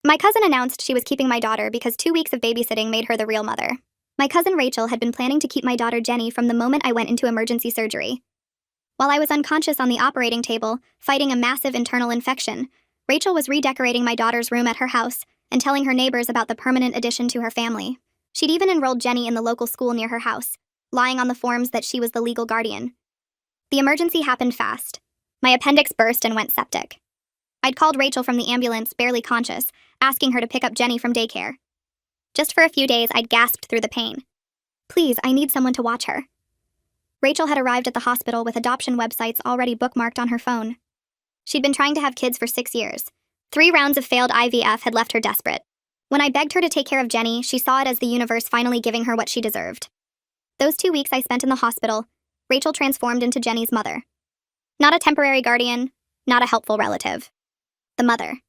My cousin announced she was keeping my daughter because 2 weeks of babysitting made her the real mother. My cousin Rachel had been planning to keep my daughter Jenny from the moment I went into emergency surgery. While I was unconscious on the operating table, fighting a massive internal infection, Rachel was redecorating my daughter's room at her house and telling her neighbors about the permanent addition to her family. She'd even enrolled Jenny in the local school near her house, lying on the forms that she was the legal guardian. The emergency happened fast. My appendix burst and went septic. I'd called Rachel from the ambulance, barely conscious, asking her to pick up Jenny from daycare. Just for a few days, I'd gasped through the pain. Please, I need someone to watch her. Rachel had arrived at the hospital with adoption websites already bookmarked on her phone. She'd been trying to have kids for 6 years. 3 rounds of failed IVF had left her desperate. When I begged her to take care of Jenny, she saw it as the universe finally giving her what she deserved. Those 2 weeks I spent in the hospital, Rachel transformed into Jenny's mother. Not a temporary guardian, not a helpful relative. The mother.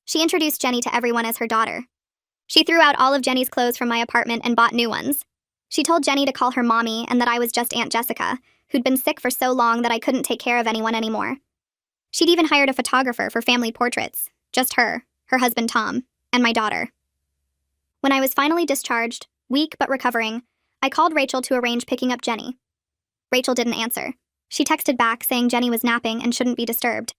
She introduced Jenny to everyone as her daughter. She threw out all of Jenny's clothes from my apartment and bought new ones. She told Jenny to call her mommy and that I was just Aunt Jessica, who'd been sick for so long that I couldn't take care of anyone anymore. She'd even hired a photographer for family portraits. Just her husband Tom, and my daughter. When I was finally discharged, weak but recovering, I called Rachel to arrange picking up Jenny. Rachel didn't answer. She texted back saying Jenny was napping and shouldn't be disturbed.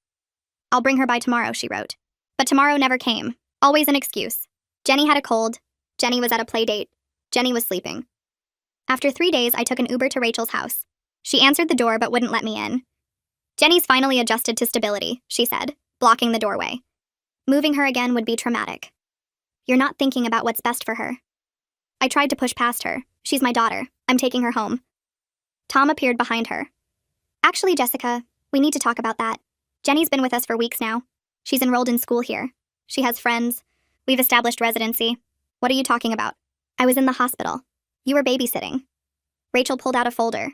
I'll bring her by tomorrow, she wrote. But tomorrow never came. Always an excuse. Jenny had a cold. Jenny was at a play date. Jenny was sleeping. After 3 days, I took an Uber to Rachel's house. She answered the door but wouldn't let me in. Jenny's finally adjusted to stability, she said, blocking the doorway. Moving her again would be traumatic. You're not thinking about what's best for her. I tried to push past her. She's my daughter. I'm taking her home. Tom appeared behind her. Actually, Jessica, we need to talk about that. Jenny's been with us for weeks now. She's enrolled in school here. She has friends. We've established residency. What are you talking about? I was in the hospital. You were babysitting. Rachel pulled out a folder.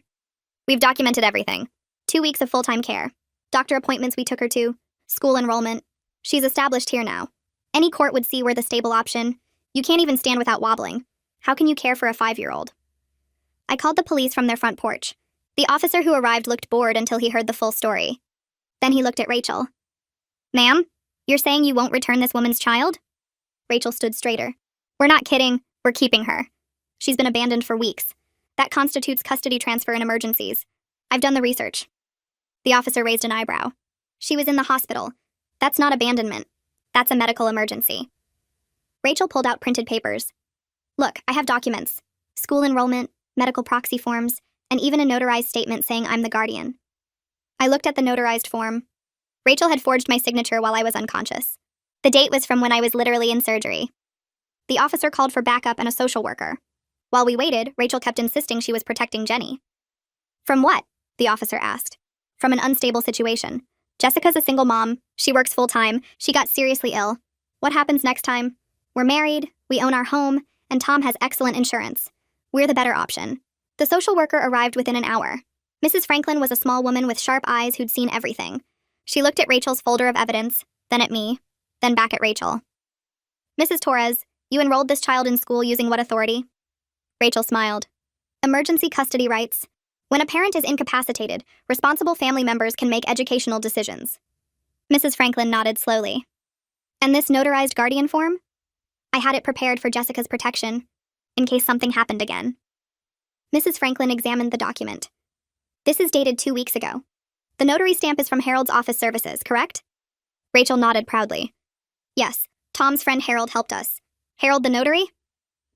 We've documented everything. 2 weeks of full-time care. Doctor appointments we took her to. School enrollment. She's established here now. Any court would see we're the stable option. You can't even stand without wobbling. How can you care for a 5-year-old? I called the police from their front porch. The officer who arrived looked bored until he heard the full story. Then he looked at Rachel. Ma'am, you're saying you won't return this woman's child? Rachel stood straighter. We're not kidding. We're keeping her. She's been abandoned for weeks. That constitutes custody transfer in emergencies. I've done the research. The officer raised an eyebrow. She was in the hospital. That's not abandonment. That's a medical emergency. Rachel pulled out printed papers. Look, I have documents. School enrollment, medical proxy forms, and even a notarized statement saying I'm the guardian. I looked at the notarized form. Rachel had forged my signature while I was unconscious. The date was from when I was literally in surgery. The officer called for backup and a social worker. While we waited, Rachel kept insisting she was protecting Jenny. From what? The officer asked. From an unstable situation. Jessica's a single mom. She works full-time. She got seriously ill. What happens next time? We're married, we own our home, and Tom has excellent insurance. We're the better option. The social worker arrived within an hour. Mrs. Franklin was a small woman with sharp eyes who'd seen everything. She looked at Rachel's folder of evidence, then at me, then back at Rachel. Mrs. Torres, you enrolled this child in school using what authority? Rachel smiled. Emergency custody rights. When a parent is incapacitated, responsible family members can make educational decisions. Mrs. Franklin nodded slowly. And this notarized guardian form? I had it prepared for Jessica's protection, in case something happened again. Mrs. Franklin examined the document. This is dated 2 weeks ago. The notary stamp is from Harold's office services, correct? Rachel nodded proudly. Yes, Tom's friend Harold helped us. Harold the notary?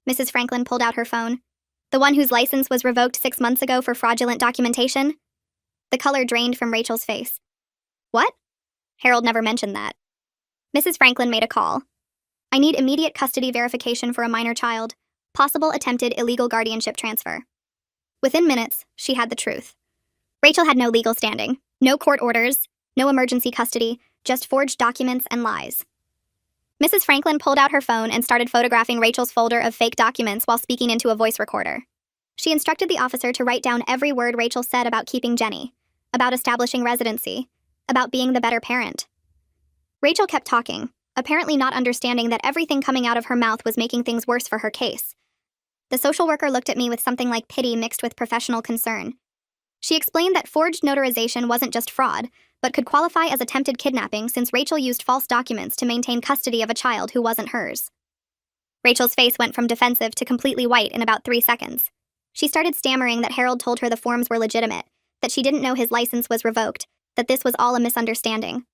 Mrs. Franklin pulled out her phone. The one whose license was revoked 6 months ago for fraudulent documentation? The color drained from Rachel's face. What? Harold never mentioned that. Mrs. Franklin made a call. I need immediate custody verification for a minor child. Possible attempted illegal guardianship transfer. Within minutes, she had the truth. Rachel had no legal standing, no court orders, no emergency custody, just forged documents and lies. Mrs. Franklin pulled out her phone and started photographing Rachel's folder of fake documents while speaking into a voice recorder. She instructed the officer to write down every word Rachel said about keeping Jenny, about establishing residency, about being the better parent. Rachel kept talking, apparently not understanding that everything coming out of her mouth was making things worse for her case. The social worker looked at me with something like pity mixed with professional concern. She explained that forged notarization wasn't just fraud, but could qualify as attempted kidnapping since Rachel used false documents to maintain custody of a child who wasn't hers. Rachel's face went from defensive to completely white in about 3 seconds. She started stammering that Harold told her the forms were legitimate, that she didn't know his license was revoked, that this was all a misunderstanding.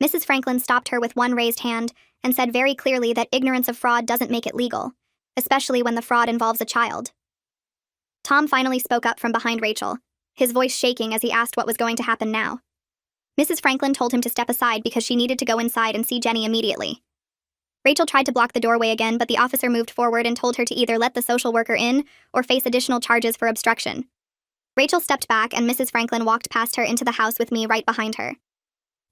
Mrs. Franklin stopped her with one raised hand and said very clearly that ignorance of fraud doesn't make it legal, especially when the fraud involves a child. Tom finally spoke up from behind Rachel, his voice shaking as he asked what was going to happen now. Mrs. Franklin told him to step aside because she needed to go inside and see Jenny immediately. Rachel tried to block the doorway again, but the officer moved forward and told her to either let the social worker in or face additional charges for obstruction. Rachel stepped back and Mrs. Franklin walked past her into the house with me right behind her.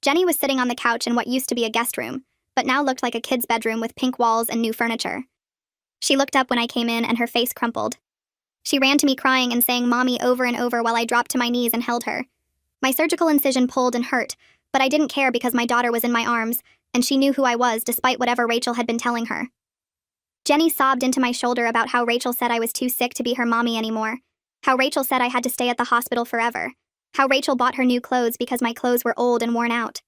Jenny was sitting on the couch in what used to be a guest room, but now looked like a kid's bedroom with pink walls and new furniture. She looked up when I came in and her face crumpled. She ran to me crying and saying "Mommy" over and over while I dropped to my knees and held her. My surgical incision pulled and hurt, but I didn't care because my daughter was in my arms, and she knew who I was despite whatever Rachel had been telling her. Jenny sobbed into my shoulder about how Rachel said I was too sick to be her mommy anymore, how Rachel said I had to stay at the hospital forever, how Rachel bought her new clothes because my clothes were old and worn out.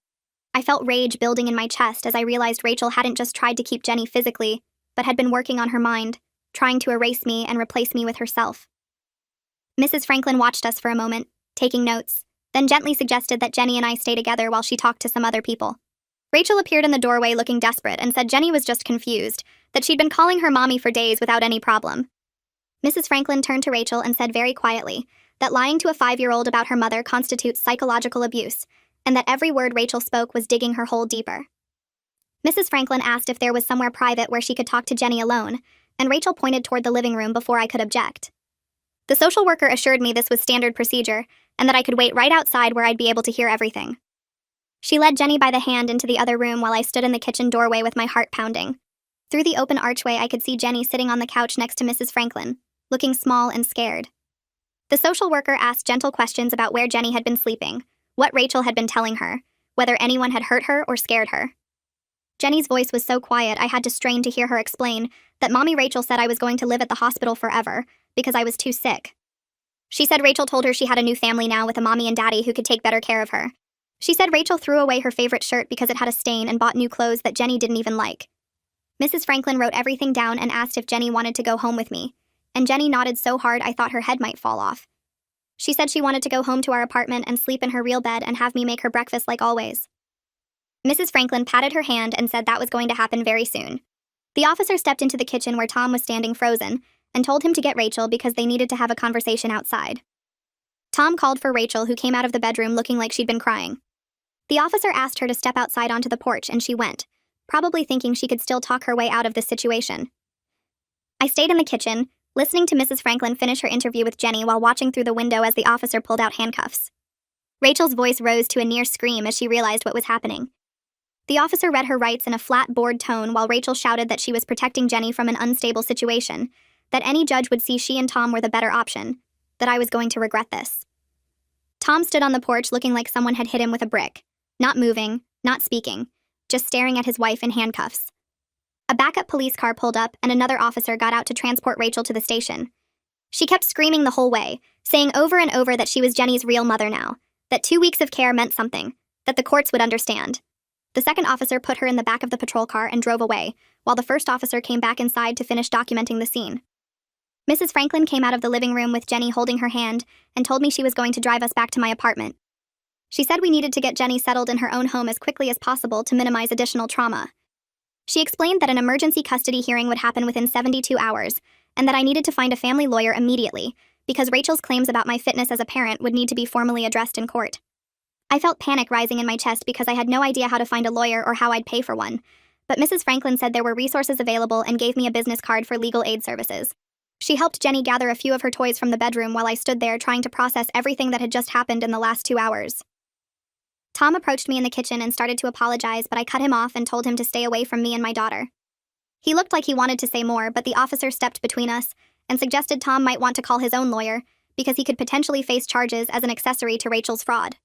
I felt rage building in my chest as I realized Rachel hadn't just tried to keep Jenny physically, but had been working on her mind, trying to erase me and replace me with herself. Mrs. Franklin watched us for a moment, taking notes, then gently suggested that Jenny and I stay together while she talked to some other people. Rachel appeared in the doorway looking desperate and said Jenny was just confused, that she'd been calling her mommy for days without any problem. Mrs. Franklin turned to Rachel and said very quietly that lying to a 5-year-old about her mother constitutes psychological abuse, and that every word Rachel spoke was digging her hole deeper. Mrs. Franklin asked if there was somewhere private where she could talk to Jenny alone, and Rachel pointed toward the living room before I could object. The social worker assured me this was standard procedure, and that I could wait right outside where I'd be able to hear everything. She led Jenny by the hand into the other room while I stood in the kitchen doorway with my heart pounding. Through the open archway, I could see Jenny sitting on the couch next to Mrs. Franklin, looking small and scared. The social worker asked gentle questions about where Jenny had been sleeping, what Rachel had been telling her, whether anyone had hurt her or scared her. Jenny's voice was so quiet I had to strain to hear her explain that Mommy Rachel said I was going to live at the hospital forever because I was too sick. She said Rachel told her she had a new family now with a mommy and daddy who could take better care of her. She said Rachel threw away her favorite shirt because it had a stain and bought new clothes that Jenny didn't even like. Mrs. Franklin wrote everything down and asked if Jenny wanted to go home with me, and Jenny nodded so hard I thought her head might fall off. She said she wanted to go home to our apartment and sleep in her real bed and have me make her breakfast like always. Mrs. Franklin patted her hand and said that was going to happen very soon. The officer stepped into the kitchen where Tom was standing frozen and told him to get Rachel because they needed to have a conversation outside. Tom called for Rachel, who came out of the bedroom looking like she'd been crying. The officer asked her to step outside onto the porch and she went, probably thinking she could still talk her way out of this situation. I stayed in the kitchen, listening to Mrs. Franklin finish her interview with Jenny while watching through the window as the officer pulled out handcuffs. Rachel's voice rose to a near scream as she realized what was happening. The officer read her rights in a flat, bored tone while Rachel shouted that she was protecting Jenny from an unstable situation, that any judge would see she and Tom were the better option, that I was going to regret this. Tom stood on the porch looking like someone had hit him with a brick, not moving, not speaking, just staring at his wife in handcuffs. A backup police car pulled up and another officer got out to transport Rachel to the station. She kept screaming the whole way, saying over and over that she was Jenny's real mother now, that 2 weeks of care meant something, that the courts would understand. The second officer put her in the back of the patrol car and drove away, while the first officer came back inside to finish documenting the scene. Mrs. Franklin came out of the living room with Jenny holding her hand and told me she was going to drive us back to my apartment. She said we needed to get Jenny settled in her own home as quickly as possible to minimize additional trauma. She explained that an emergency custody hearing would happen within 72 hours, and that I needed to find a family lawyer immediately, because Rachel's claims about my fitness as a parent would need to be formally addressed in court. I felt panic rising in my chest because I had no idea how to find a lawyer or how I'd pay for one, but Mrs. Franklin said there were resources available and gave me a business card for legal aid services. She helped Jenny gather a few of her toys from the bedroom while I stood there trying to process everything that had just happened in the last 2 hours. Tom approached me in the kitchen and started to apologize, but I cut him off and told him to stay away from me and my daughter. He looked like he wanted to say more, but the officer stepped between us and suggested Tom might want to call his own lawyer because he could potentially face charges as an accessory to Rachel's fraud.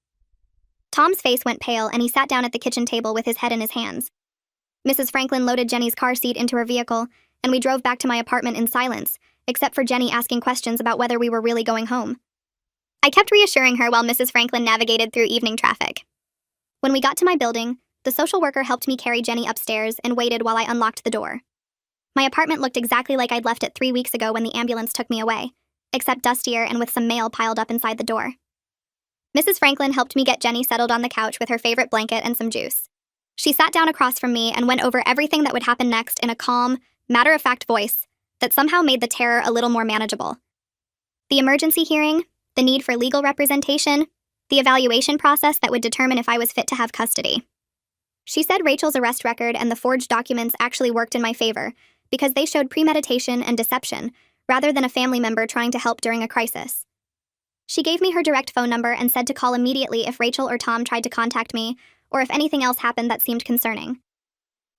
Tom's face went pale and he sat down at the kitchen table with his head in his hands. Mrs. Franklin loaded Jenny's car seat into her vehicle, and we drove back to my apartment in silence, except for Jenny asking questions about whether we were really going home. I kept reassuring her while Mrs. Franklin navigated through evening traffic. When we got to my building, the social worker helped me carry Jenny upstairs and waited while I unlocked the door. My apartment looked exactly like I'd left it 3 weeks ago when the ambulance took me away, except dustier and with some mail piled up inside the door. Mrs. Franklin helped me get Jenny settled on the couch with her favorite blanket and some juice. She sat down across from me and went over everything that would happen next in a calm, matter-of-fact voice that somehow made the terror a little more manageable. The emergency hearing, the need for legal representation, the evaluation process that would determine if I was fit to have custody. She said Rachel's arrest record and the forged documents actually worked in my favor because they showed premeditation and deception rather than a family member trying to help during a crisis. She gave me her direct phone number and said to call immediately if Rachel or Tom tried to contact me or if anything else happened that seemed concerning.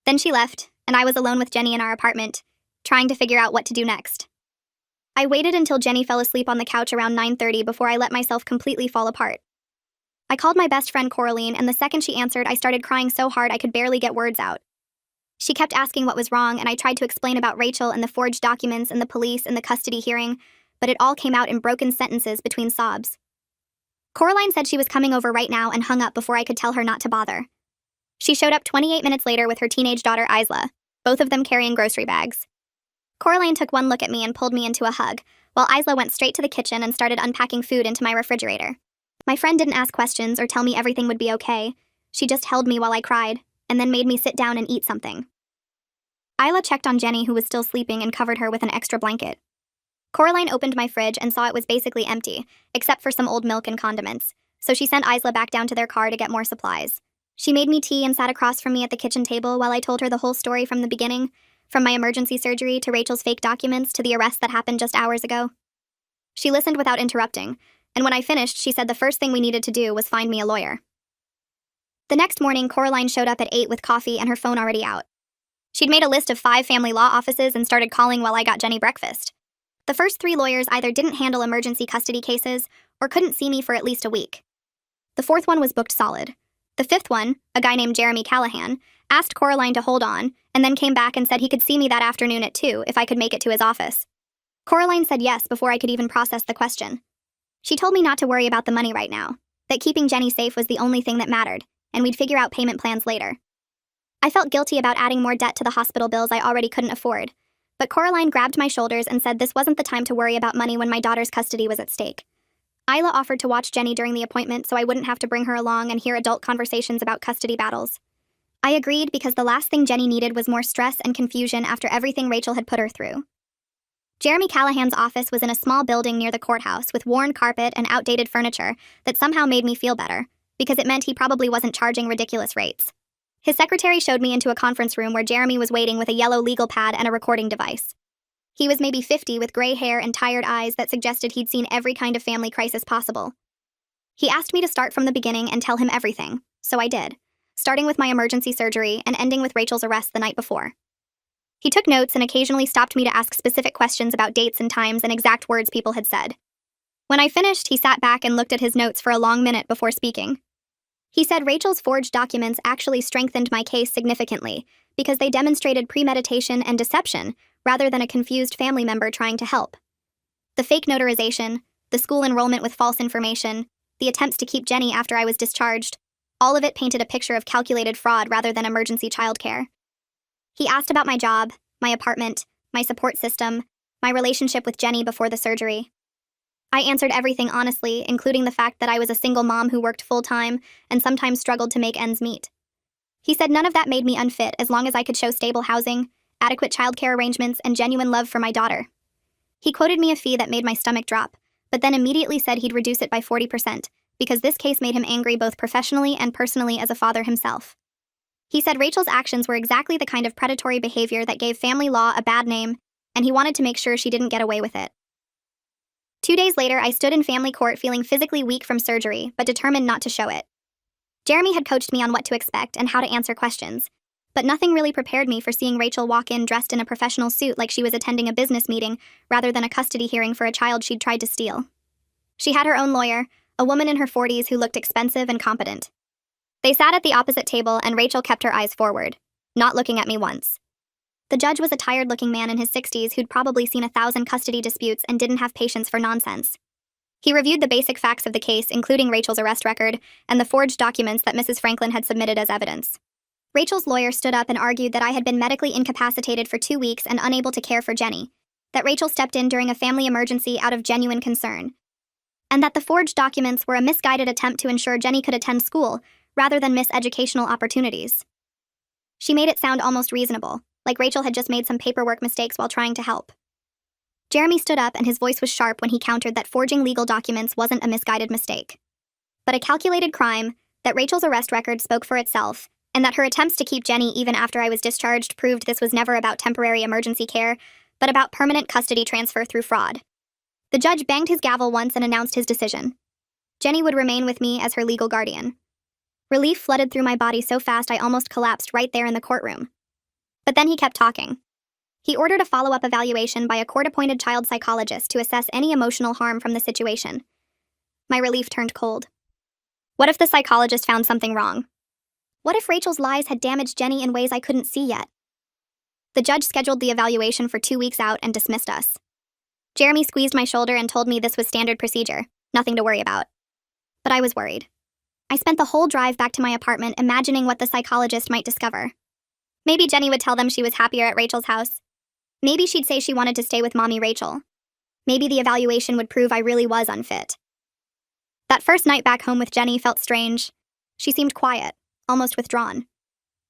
Then she left, and I was alone with Jenny in our apartment, trying to figure out what to do next. I waited until Jenny fell asleep on the couch around 9:30 before I let myself completely fall apart. I called my best friend Coraline, and the second she answered, I started crying so hard I could barely get words out. She kept asking what was wrong, and I tried to explain about Rachel and the forged documents and the police and the custody hearing, but it all came out in broken sentences between sobs. Coraline said she was coming over right now and hung up before I could tell her not to bother. She showed up 28 minutes later with her teenage daughter Isla, both of them carrying grocery bags. Coraline took one look at me and pulled me into a hug, while Isla went straight to the kitchen and started unpacking food into my refrigerator. My friend didn't ask questions or tell me everything would be okay. She just held me while I cried, and then made me sit down and eat something. Isla checked on Jenny, who was still sleeping, and covered her with an extra blanket. Coraline opened my fridge and saw it was basically empty, except for some old milk and condiments, so she sent Isla back down to their car to get more supplies. She made me tea and sat across from me at the kitchen table while I told her the whole story from the beginning, from my emergency surgery to Rachel's fake documents to the arrest that happened just hours ago. She listened without interrupting, and when I finished, she said the first thing we needed to do was find me a lawyer. The next morning, Coraline showed up at 8 with coffee and her phone already out. She'd made a list of 5 family law offices and started calling while I got Jenny breakfast. The first 3 lawyers either didn't handle emergency custody cases or couldn't see me for at least a week. The 4th one was booked solid. The 5th one, a guy named Jeremy Callahan, asked Coraline to hold on and then came back and said he could see me that afternoon at 2 if I could make it to his office. Coraline said yes before I could even process the question. She told me not to worry about the money right now, that keeping Jenny safe was the only thing that mattered, and we'd figure out payment plans later. I felt guilty about adding more debt to the hospital bills I already couldn't afford, but Coraline grabbed my shoulders and said this wasn't the time to worry about money when my daughter's custody was at stake. Isla offered to watch Jenny during the appointment so I wouldn't have to bring her along and hear adult conversations about custody battles. I agreed because the last thing Jenny needed was more stress and confusion after everything Rachel had put her through. Jeremy Callahan's office was in a small building near the courthouse with worn carpet and outdated furniture that somehow made me feel better, because it meant he probably wasn't charging ridiculous rates. His secretary showed me into a conference room where Jeremy was waiting with a yellow legal pad and a recording device. He was maybe 50 with gray hair and tired eyes that suggested he'd seen every kind of family crisis possible. He asked me to start from the beginning and tell him everything, so I did, starting with my emergency surgery and ending with Rachel's arrest the night before. He took notes and occasionally stopped me to ask specific questions about dates and times and exact words people had said. When I finished, he sat back and looked at his notes for a long minute before speaking. He said Rachel's forged documents actually strengthened my case significantly because they demonstrated premeditation and deception rather than a confused family member trying to help. The fake notarization, the school enrollment with false information, the attempts to keep Jenny after I was discharged, all of it painted a picture of calculated fraud rather than emergency childcare. He asked about my job, my apartment, my support system, my relationship with Jenny before the surgery. I answered everything honestly, including the fact that I was a single mom who worked full-time and sometimes struggled to make ends meet. He said none of that made me unfit as long as I could show stable housing, adequate childcare arrangements, and genuine love for my daughter. He quoted me a fee that made my stomach drop, but then immediately said he'd reduce it by 40%, because this case made him angry both professionally and personally as a father himself. He said Rachel's actions were exactly the kind of predatory behavior that gave family law a bad name, and he wanted to make sure she didn't get away with it. 2 days later, I stood in family court feeling physically weak from surgery, but determined not to show it. Jeremy had coached me on what to expect and how to answer questions, but nothing really prepared me for seeing Rachel walk in dressed in a professional suit like she was attending a business meeting rather than a custody hearing for a child she'd tried to steal. She had her own lawyer, a woman in her 40s who looked expensive and competent. They sat at the opposite table and Rachel kept her eyes forward, not looking at me once. The judge was a tired-looking man in his 60s who'd probably seen 1,000 custody disputes and didn't have patience for nonsense. He reviewed the basic facts of the case, including Rachel's arrest record and the forged documents that Mrs. Franklin had submitted as evidence. Rachel's lawyer stood up and argued that I had been medically incapacitated for 2 weeks and unable to care for Jenny, that Rachel stepped in during a family emergency out of genuine concern, and that the forged documents were a misguided attempt to ensure Jenny could attend school rather than miss educational opportunities. She made it sound almost reasonable, like Rachel had just made some paperwork mistakes while trying to help. Jeremy stood up and his voice was sharp when he countered that forging legal documents wasn't a misguided mistake, but a calculated crime, that Rachel's arrest record spoke for itself, and that her attempts to keep Jenny even after I was discharged proved this was never about temporary emergency care, but about permanent custody transfer through fraud. The judge banged his gavel once and announced his decision. Jenny would remain with me as her legal guardian. Relief flooded through my body so fast I almost collapsed right there in the courtroom. But then he kept talking. He ordered a follow-up evaluation by a court-appointed child psychologist to assess any emotional harm from the situation. My relief turned cold. What if the psychologist found something wrong? What if Rachel's lies had damaged Jenny in ways I couldn't see yet? The judge scheduled the evaluation for 2 weeks out and dismissed us. Jeremy squeezed my shoulder and told me this was standard procedure, nothing to worry about. But I was worried. I spent the whole drive back to my apartment imagining what the psychologist might discover. Maybe Jenny would tell them she was happier at Rachel's house. Maybe she'd say she wanted to stay with Mommy Rachel. Maybe the evaluation would prove I really was unfit. That first night back home with Jenny felt strange. She seemed quiet, almost withdrawn.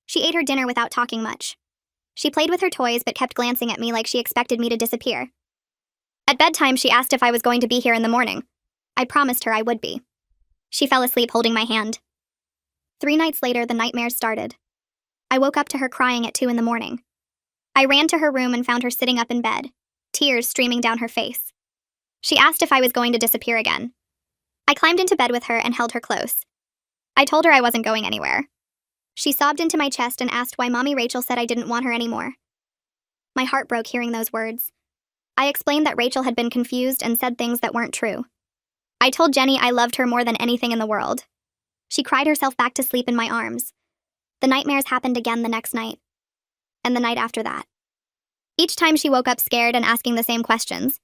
She ate her dinner without talking much. She played with her toys but kept glancing at me like she expected me to disappear. At bedtime, she asked if I was going to be here in the morning. I promised her I would be. She fell asleep holding my hand. 3 nights later, the nightmares started. I woke up to her crying at 2 a.m. I ran to her room and found her sitting up in bed, tears streaming down her face. She asked if I was going to disappear again. I climbed into bed with her and held her close. I told her I wasn't going anywhere. She sobbed into my chest and asked why Mommy Rachel said I didn't want her anymore. My heart broke hearing those words. I explained that Rachel had been confused and said things that weren't true. I told Jenny I loved her more than anything in the world. She cried herself back to sleep in my arms. The nightmares happened again the next night, and the night after that. Each time she woke up scared and asking the same questions.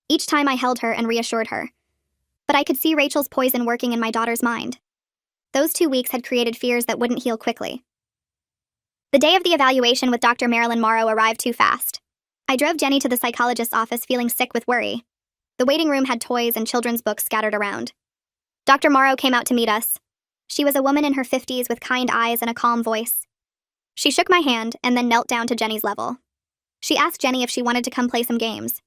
Each time I held her and reassured her. But I could see Rachel's poison working in my daughter's mind. Those 2 weeks had created fears that wouldn't heal quickly. The day of the evaluation with Dr. Marilyn Morrow arrived too fast. I drove Jenny to the psychologist's office feeling sick with worry. The waiting room had toys and children's books scattered around. Dr. Morrow came out to meet us. She was a woman in her 50s with kind eyes and a calm voice. She shook my hand and then knelt down to Jenny's level. She asked Jenny if she wanted to come play some games.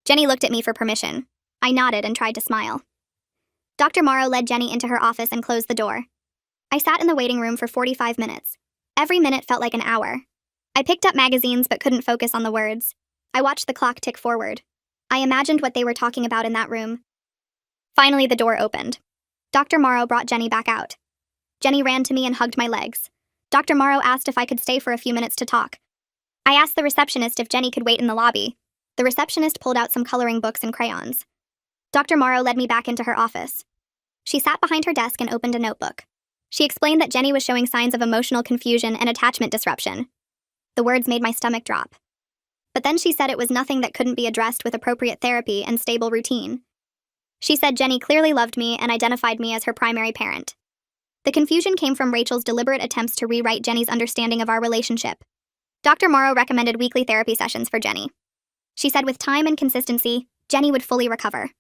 Jenny looked at me for permission. I nodded and tried to smile. Dr. Morrow led Jenny into her office and closed the door. I sat in the waiting room for 45 minutes. Every minute felt like an hour. I picked up magazines but couldn't focus on the words. I watched the clock tick forward. I imagined what they were talking about in that room. Finally, the door opened. Dr. Morrow brought Jenny back out. Jenny ran to me and hugged my legs. Dr. Morrow asked if I could stay for a few minutes to talk. I asked the receptionist if Jenny could wait in the lobby. The receptionist pulled out some coloring books and crayons. Dr. Morrow led me back into her office. She sat behind her desk and opened a notebook. She explained that Jenny was showing signs of emotional confusion and attachment disruption. The words made my stomach drop. But then she said it was nothing that couldn't be addressed with appropriate therapy and stable routine. She said Jenny clearly loved me and identified me as her primary parent. The confusion came from Rachel's deliberate attempts to rewrite Jenny's understanding of our relationship. Dr. Morrow recommended weekly therapy sessions for Jenny. She said with time and consistency, Jenny would fully recover.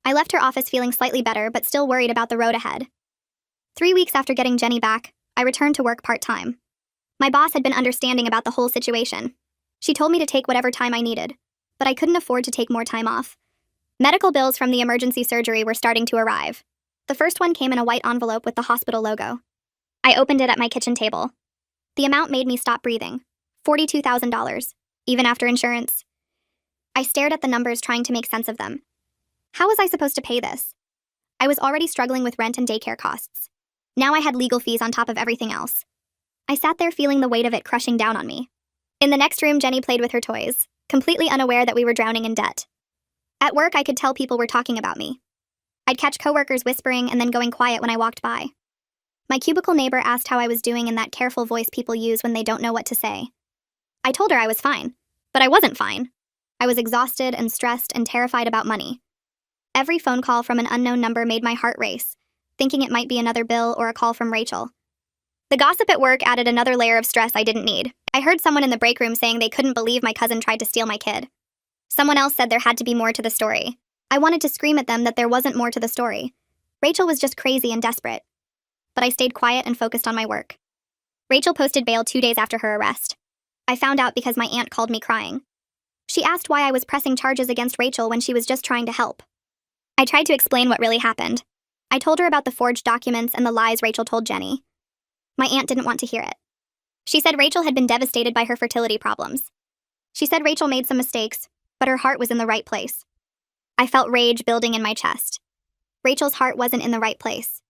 I left her office feeling slightly better, but still worried about the road ahead. 3 weeks after getting Jenny back, I returned to work part-time. My boss had been understanding about the whole situation. She told me to take whatever time I needed, but I couldn't afford to take more time off. Medical bills from the emergency surgery were starting to arrive. The first one came in a white envelope with the hospital logo. I opened it at my kitchen table. The amount made me stop breathing. $42,000, even after insurance. I stared at the numbers trying to make sense of them. How was I supposed to pay this? I was already struggling with rent and daycare costs. Now I had legal fees on top of everything else. I sat there feeling the weight of it crushing down on me. In the next room, Jenny played with her toys, completely unaware that we were drowning in debt. At work, I could tell people were talking about me. I'd catch coworkers whispering and then going quiet when I walked by. My cubicle neighbor asked how I was doing in that careful voice people use when they don't know what to say. I told her I was fine, but I wasn't fine. I was exhausted and stressed and terrified about money. Every phone call from an unknown number made my heart race, thinking it might be another bill or a call from Rachel. The gossip at work added another layer of stress I didn't need. I heard someone in the break room saying they couldn't believe my cousin tried to steal my kid. Someone else said there had to be more to the story. I wanted to scream at them that there wasn't more to the story. Rachel was just crazy and desperate. But I stayed quiet and focused on my work. Rachel posted bail 2 days after her arrest. I found out because my aunt called me crying. She asked why I was pressing charges against Rachel when she was just trying to help. I tried to explain what really happened. I told her about the forged documents and the lies Rachel told Jenny. My aunt didn't want to hear it. She said Rachel had been devastated by her fertility problems. She said Rachel made some mistakes, but her heart was in the right place. I felt rage building in my chest. Rachel's heart wasn't in the right place.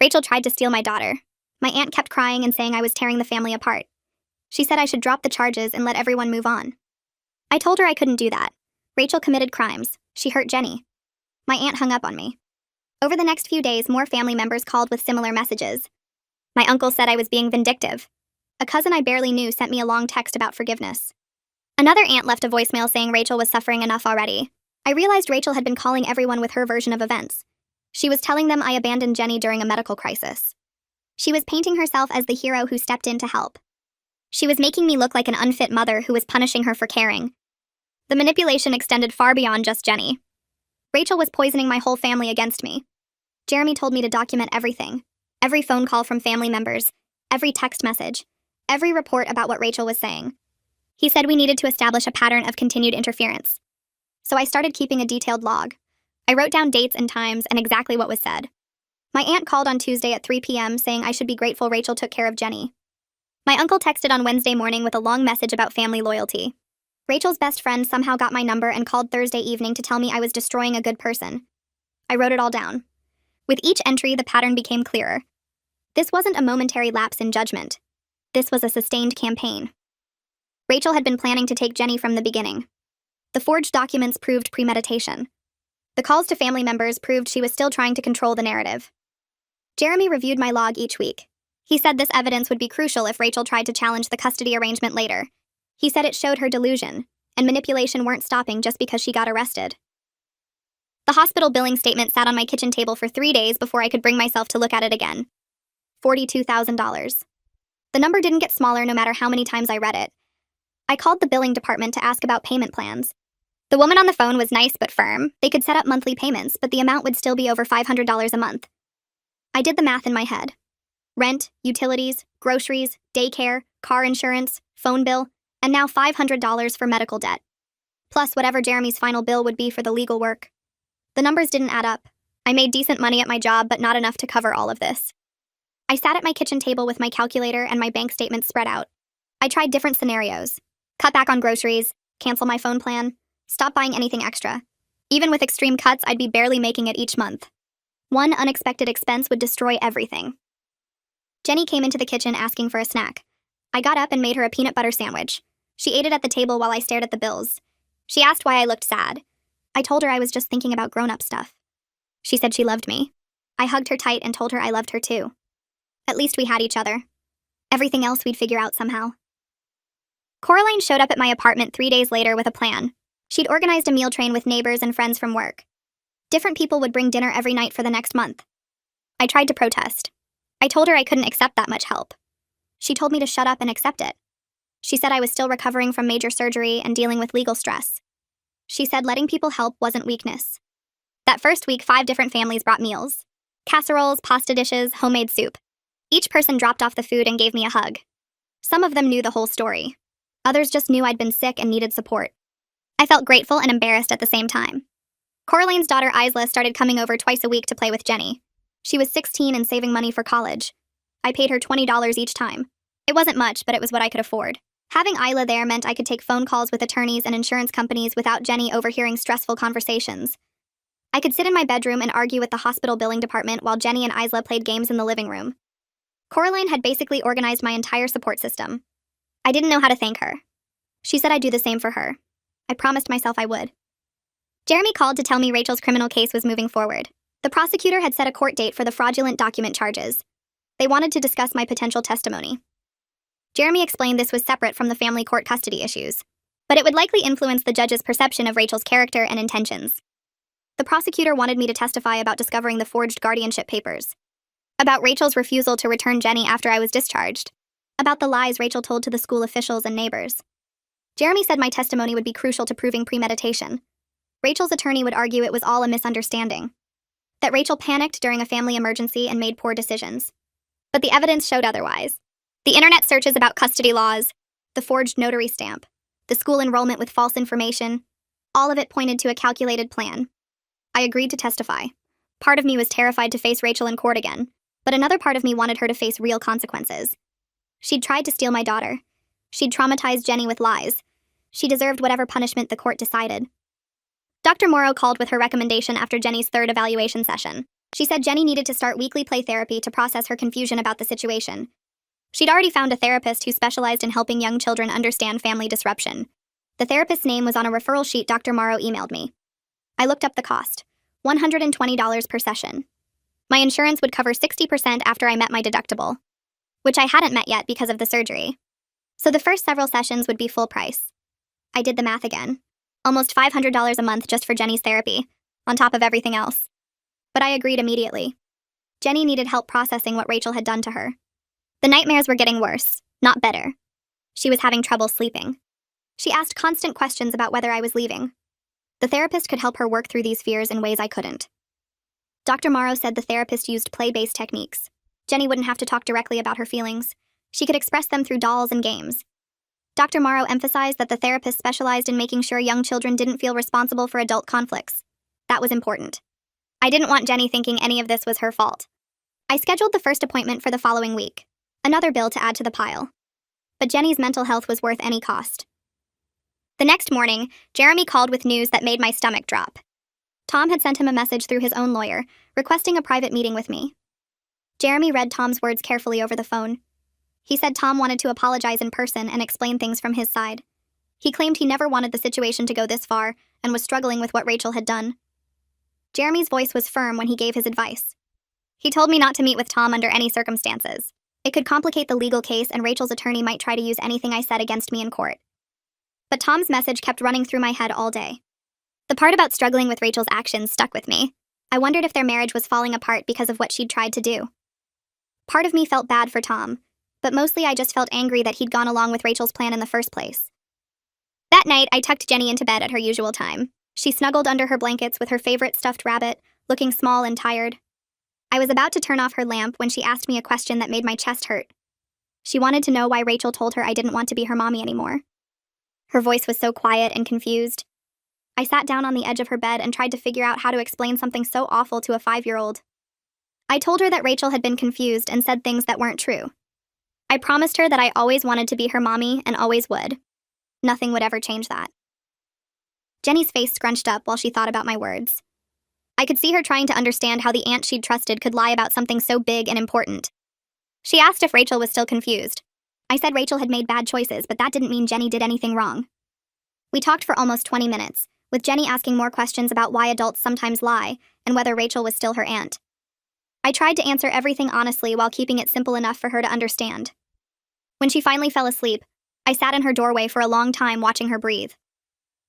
Rachel tried to steal my daughter. My aunt kept crying and saying I was tearing the family apart. She said I should drop the charges and let everyone move on. I told her I couldn't do that. Rachel committed crimes. She hurt Jenny. My aunt hung up on me. Over the next few days, more family members called with similar messages. My uncle said I was being vindictive. A cousin I barely knew sent me a long text about forgiveness. Another aunt left a voicemail saying Rachel was suffering enough already. I realized Rachel had been calling everyone with her version of events. She was telling them I abandoned Jenny during a medical crisis. She was painting herself as the hero who stepped in to help. She was making me look like an unfit mother who was punishing her for caring. The manipulation extended far beyond just Jenny. Rachel was poisoning my whole family against me. Jeremy told me to document everything. Every phone call from family members, every text message, every report about what Rachel was saying. He said we needed to establish a pattern of continued interference. So I started keeping a detailed log. I wrote down dates and times and exactly what was said. My aunt called on Tuesday at 3 p.m. saying I should be grateful Rachel took care of Jenny. My uncle texted on Wednesday morning with a long message about family loyalty. Rachel's best friend somehow got my number and called Thursday evening to tell me I was destroying a good person. I wrote it all down. With each entry, the pattern became clearer. This wasn't a momentary lapse in judgment. This was a sustained campaign. Rachel had been planning to take Jenny from the beginning. The forged documents proved premeditation. The calls to family members proved she was still trying to control the narrative. Jeremy reviewed my log each week. He said this evidence would be crucial if Rachel tried to challenge the custody arrangement later. He said it showed her delusion, and manipulation weren't stopping just because she got arrested. The hospital billing statement sat on my kitchen table for 3 days before I could bring myself to look at it again. $42,000. The number didn't get smaller no matter how many times I read it. I called the billing department to ask about payment plans. The woman on the phone was nice but firm. They could set up monthly payments, but the amount would still be over $500 a month. I did the math in my head. Rent, utilities, groceries, daycare, car insurance, phone bill, and now $500 for medical debt. Plus whatever Jeremy's final bill would be for the legal work. The numbers didn't add up. I made decent money at my job, but not enough to cover all of this. I sat at my kitchen table with my calculator and my bank statements spread out. I tried different scenarios. Cut back on groceries, cancel my phone plan, stop buying anything extra. Even with extreme cuts, I'd be barely making it each month. One unexpected expense would destroy everything. Jenny came into the kitchen asking for a snack. I got up and made her a peanut butter sandwich. She ate it at the table while I stared at the bills. She asked why I looked sad. I told her I was just thinking about grown-up stuff. She said she loved me. I hugged her tight and told her I loved her too. At least we had each other. Everything else we'd figure out somehow. Coraline showed up at my apartment 3 days later with a plan. She'd organized a meal train with neighbors and friends from work. Different people would bring dinner every night for the next month. I tried to protest. I told her I couldn't accept that much help. She told me to shut up and accept it. She said I was still recovering from major surgery and dealing with legal stress. She said letting people help wasn't weakness. That first week, 5 different families brought meals. Casseroles, pasta dishes, homemade soup. Each person dropped off the food and gave me a hug. Some of them knew the whole story. Others just knew I'd been sick and needed support. I felt grateful and embarrassed at the same time. Coraline's daughter Isla started coming over twice a week to play with Jenny. She was 16 and saving money for college. I paid her $20 each time. It wasn't much, but it was what I could afford. Having Isla there meant I could take phone calls with attorneys and insurance companies without Jenny overhearing stressful conversations. I could sit in my bedroom and argue with the hospital billing department while Jenny and Isla played games in the living room. Coraline had basically organized my entire support system. I didn't know how to thank her. She said I'd do the same for her. I promised myself I would. Jeremy called to tell me Rachel's criminal case was moving forward. The prosecutor had set a court date for the fraudulent document charges. They wanted to discuss my potential testimony. Jeremy explained this was separate from the family court custody issues, but it would likely influence the judge's perception of Rachel's character and intentions. The prosecutor wanted me to testify about discovering the forged guardianship papers, about Rachel's refusal to return Jenny after I was discharged, about the lies Rachel told to the school officials and neighbors. Jeremy said my testimony would be crucial to proving premeditation. Rachel's attorney would argue it was all a misunderstanding, that Rachel panicked during a family emergency and made poor decisions. But the evidence showed otherwise. The internet searches about custody laws, the forged notary stamp, the school enrollment with false information, all of it pointed to a calculated plan. I agreed to testify. Part of me was terrified to face Rachel in court again, but another part of me wanted her to face real consequences. She'd tried to steal my daughter. She'd traumatized Jenny with lies. She deserved whatever punishment the court decided. Dr. Morrow called with her recommendation after Jenny's third evaluation session. She said Jenny needed to start weekly play therapy to process her confusion about the situation. She'd already found a therapist who specialized in helping young children understand family disruption. The therapist's name was on a referral sheet Dr. Morrow emailed me. I looked up the cost. $120 per session. My insurance would cover 60% after I met my deductible, which I hadn't met yet because of the surgery. So the first several sessions would be full price. I did the math again. Almost $500 a month just for Jenny's therapy, on top of everything else. But I agreed immediately. Jenny needed help processing what Rachel had done to her. The nightmares were getting worse, not better. She was having trouble sleeping. She asked constant questions about whether I was leaving. The therapist could help her work through these fears in ways I couldn't. Dr. Morrow said the therapist used play-based techniques. Jenny wouldn't have to talk directly about her feelings. She could express them through dolls and games. Dr. Morrow emphasized that the therapist specialized in making sure young children didn't feel responsible for adult conflicts. That was important. I didn't want Jenny thinking any of this was her fault. I scheduled the first appointment for the following week, another bill to add to the pile. But Jenny's mental health was worth any cost. The next morning, Jeremy called with news that made my stomach drop. Tom had sent him a message through his own lawyer, requesting a private meeting with me. Jeremy read Tom's words carefully over the phone. He said Tom wanted to apologize in person and explain things from his side. He claimed he never wanted the situation to go this far and was struggling with what Rachel had done. Jeremy's voice was firm when he gave his advice. He told me not to meet with Tom under any circumstances. It could complicate the legal case and Rachel's attorney might try to use anything I said against me in court. But Tom's message kept running through my head all day. The part about struggling with Rachel's actions stuck with me. I wondered if their marriage was falling apart because of what she'd tried to do. Part of me felt bad for Tom, but mostly I just felt angry that he'd gone along with Rachel's plan in the first place. That night, I tucked Jenny into bed at her usual time. She snuggled under her blankets with her favorite stuffed rabbit, looking small and tired. I was about to turn off her lamp when she asked me a question that made my chest hurt. She wanted to know why Rachel told her I didn't want to be her mommy anymore. Her voice was so quiet and confused. I sat down on the edge of her bed and tried to figure out how to explain something so awful to a 5-year-old. I told her that Rachel had been confused and said things that weren't true. I promised her that I always wanted to be her mommy and always would. Nothing would ever change that. Jenny's face scrunched up while she thought about my words. I could see her trying to understand how the aunt she'd trusted could lie about something so big and important. She asked if Rachel was still confused. I said Rachel had made bad choices, but that didn't mean Jenny did anything wrong. We talked for almost 20 minutes, with Jenny asking more questions about why adults sometimes lie and whether Rachel was still her aunt. I tried to answer everything honestly while keeping it simple enough for her to understand. When she finally fell asleep, I sat in her doorway for a long time watching her breathe.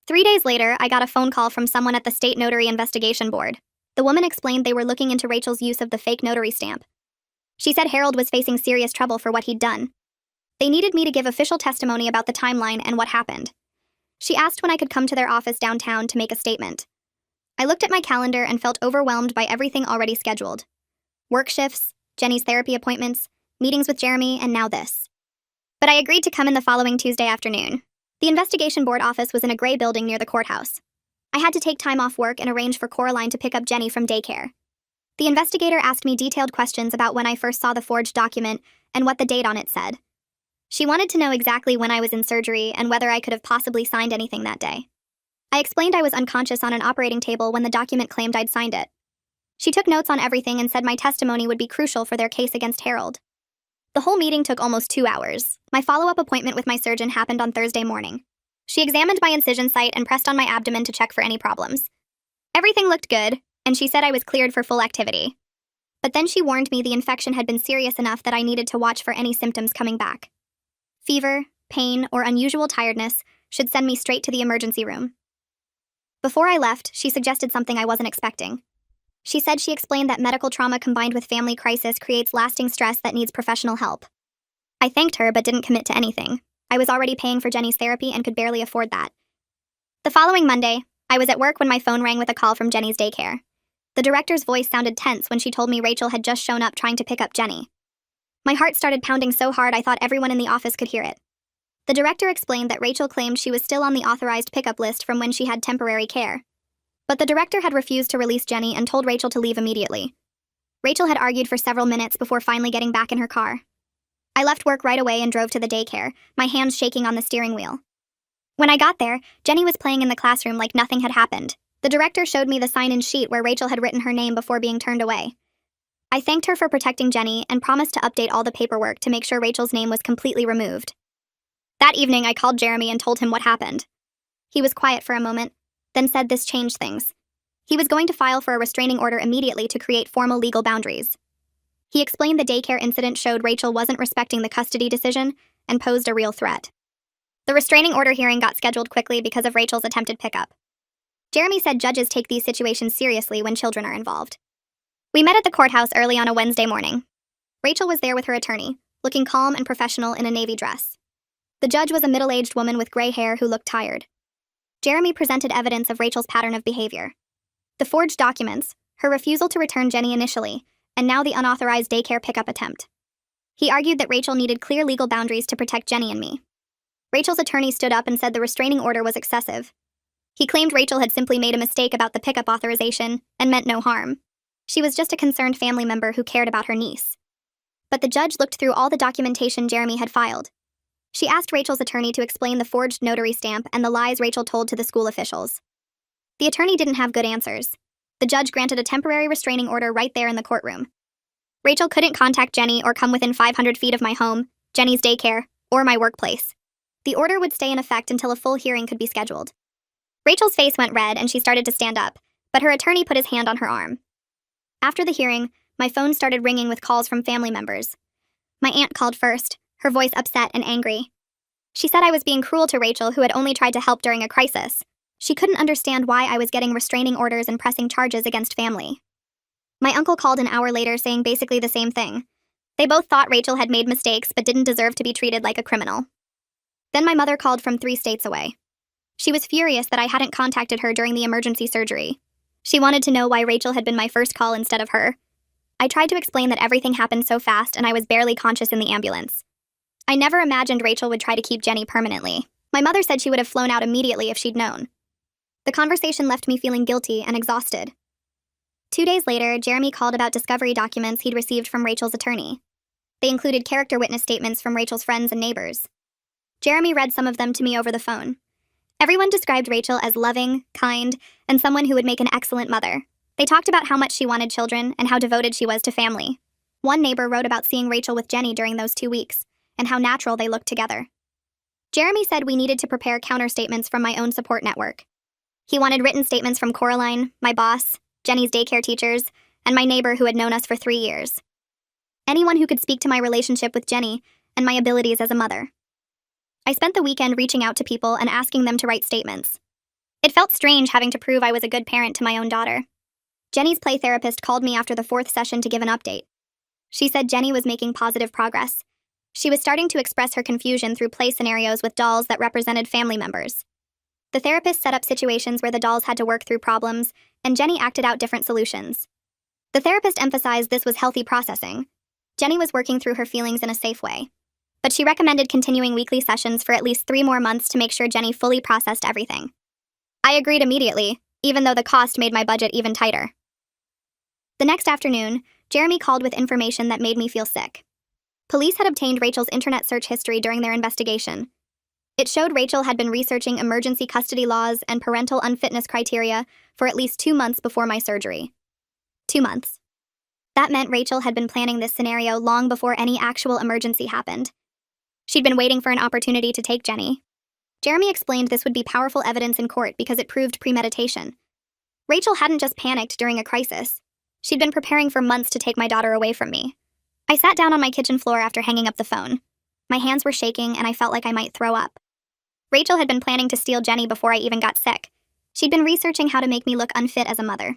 3 days later, I got a phone call from someone at the State Notary Investigation Board. The woman explained they were looking into Rachel's use of the fake notary stamp. She said Harold was facing serious trouble for what he'd done. They needed me to give official testimony about the timeline and what happened. She asked when I could come to their office downtown to make a statement. I looked at my calendar and felt overwhelmed by everything already scheduled. Work shifts, Jenny's therapy appointments, meetings with Jeremy, and now this. But I agreed to come in the following Tuesday afternoon. The investigation board office was in a gray building near the courthouse. I had to take time off work and arrange for Coraline to pick up Jenny from daycare. The investigator asked me detailed questions about when I first saw the forged document and what the date on it said. She wanted to know exactly when I was in surgery and whether I could have possibly signed anything that day. I explained I was unconscious on an operating table when the document claimed I'd signed it. She took notes on everything and said my testimony would be crucial for their case against Harold. The whole meeting took almost 2 hours. My follow-up appointment with my surgeon happened on Thursday morning. She examined my incision site and pressed on my abdomen to check for any problems. Everything looked good, and she said I was cleared for full activity. But then she warned me the infection had been serious enough that I needed to watch for any symptoms coming back. Fever, pain, or unusual tiredness should send me straight to the emergency room. Before I left, she suggested something I wasn't expecting. She said she explained that medical trauma combined with family crisis creates lasting stress that needs professional help. I thanked her but didn't commit to anything. I was already paying for Jenny's therapy and could barely afford that. The following Monday, I was at work when my phone rang with a call from Jenny's daycare. The director's voice sounded tense when she told me Rachel had just shown up trying to pick up Jenny. My heart started pounding so hard I thought everyone in the office could hear it. The director explained that Rachel claimed she was still on the authorized pickup list from when she had temporary care. But the director had refused to release Jenny and told Rachel to leave immediately. Rachel had argued for several minutes before finally getting back in her car. I left work right away and drove to the daycare, my hands shaking on the steering wheel. When I got there, Jenny was playing in the classroom like nothing had happened. The director showed me the sign-in sheet where Rachel had written her name before being turned away. I thanked her for protecting Jenny and promised to update all the paperwork to make sure Rachel's name was completely removed. That evening, I called Jeremy and told him what happened. He was quiet for a moment, then said this changed things. He was going to file for a restraining order immediately to create formal legal boundaries. He explained the daycare incident showed Rachel wasn't respecting the custody decision and posed a real threat. The restraining order hearing got scheduled quickly because of Rachel's attempted pickup. Jeremy said judges take these situations seriously when children are involved. We met at the courthouse early on a Wednesday morning. Rachel was there with her attorney, looking calm and professional in a navy dress. The judge was a middle-aged woman with gray hair who looked tired. Jeremy presented evidence of Rachel's pattern of behavior. The forged documents, her refusal to return Jenny initially, and now the unauthorized daycare pickup attempt. He argued that Rachel needed clear legal boundaries to protect Jenny and me. Rachel's attorney stood up and said the restraining order was excessive. He claimed Rachel had simply made a mistake about the pickup authorization and meant no harm. She was just a concerned family member who cared about her niece. But the judge looked through all the documentation Jeremy had filed. She asked Rachel's attorney to explain the forged notary stamp and the lies Rachel told to the school officials. The attorney didn't have good answers. The judge granted a temporary restraining order right there in the courtroom. Rachel couldn't contact Jenny or come within 500 feet of my home, Jenny's daycare, or my workplace. The order would stay in effect until a full hearing could be scheduled. Rachel's face went red and she started to stand up, but her attorney put his hand on her arm. After the hearing, my phone started ringing with calls from family members. My aunt called first, her voice upset and angry. She said I was being cruel to Rachel, who had only tried to help during a crisis. She couldn't understand why I was getting restraining orders and pressing charges against family. My uncle called an hour later saying basically the same thing. They both thought Rachel had made mistakes but didn't deserve to be treated like a criminal. Then my mother called from 3 states away. She was furious that I hadn't contacted her during the emergency surgery. She wanted to know why Rachel had been my first call instead of her. I tried to explain that everything happened so fast and I was barely conscious in the ambulance. I never imagined Rachel would try to keep Jenny permanently. My mother said she would have flown out immediately if she'd known. The conversation left me feeling guilty and exhausted. 2 days later, Jeremy called about discovery documents he'd received from Rachel's attorney. They included character witness statements from Rachel's friends and neighbors. Jeremy read some of them to me over the phone. Everyone described Rachel as loving, kind, and someone who would make an excellent mother. They talked about how much she wanted children and how devoted she was to family. One neighbor wrote about seeing Rachel with Jenny during those 2 weeks, and how natural they looked together. Jeremy said we needed to prepare counter-statements from my own support network. He wanted written statements from Coraline, my boss, Jenny's daycare teachers, and my neighbor who had known us for 3 years. Anyone who could speak to my relationship with Jenny and my abilities as a mother. I spent the weekend reaching out to people and asking them to write statements. It felt strange having to prove I was a good parent to my own daughter. Jenny's play therapist called me after the 4th session to give an update. She said Jenny was making positive progress. She was starting to express her confusion through play scenarios with dolls that represented family members. The therapist set up situations where the dolls had to work through problems, and Jenny acted out different solutions. The therapist emphasized this was healthy processing. Jenny was working through her feelings in a safe way. But she recommended continuing weekly sessions for at least 3 more months to make sure Jenny fully processed everything. I agreed immediately, even though the cost made my budget even tighter. The next afternoon, Jeremy called with information that made me feel sick. Police had obtained Rachel's internet search history during their investigation. It showed Rachel had been researching emergency custody laws and parental unfitness criteria for at least 2 months before my surgery. 2 months. That meant Rachel had been planning this scenario long before any actual emergency happened. She'd been waiting for an opportunity to take Jenny. Jeremy explained this would be powerful evidence in court because it proved premeditation. Rachel hadn't just panicked during a crisis. She'd been preparing for months to take my daughter away from me. I sat down on my kitchen floor after hanging up the phone. My hands were shaking and I felt like I might throw up. Rachel had been planning to steal Jenny before I even got sick. She'd been researching how to make me look unfit as a mother.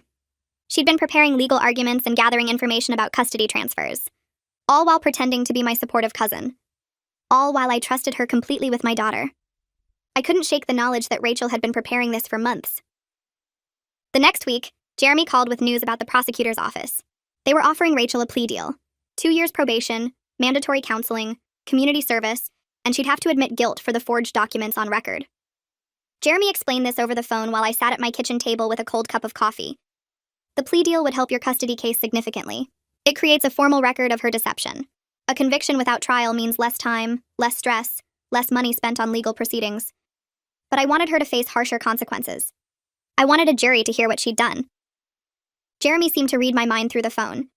She'd been preparing legal arguments and gathering information about custody transfers, all while pretending to be my supportive cousin. All while I trusted her completely with my daughter. I couldn't shake the knowledge that Rachel had been preparing this for months. The next week, Jeremy called with news about the prosecutor's office. They were offering Rachel a plea deal: 2 years probation, mandatory counseling, community service, and she'd have to admit guilt for the forged documents on record. Jeremy explained this over the phone while I sat at my kitchen table with a cold cup of coffee. The plea deal would help your custody case significantly. It creates a formal record of her deception. A conviction without trial means less time, less stress, less money spent on legal proceedings. But I wanted her to face harsher consequences. I wanted a jury to hear what she'd done. Jeremy seemed to read my mind through the phone.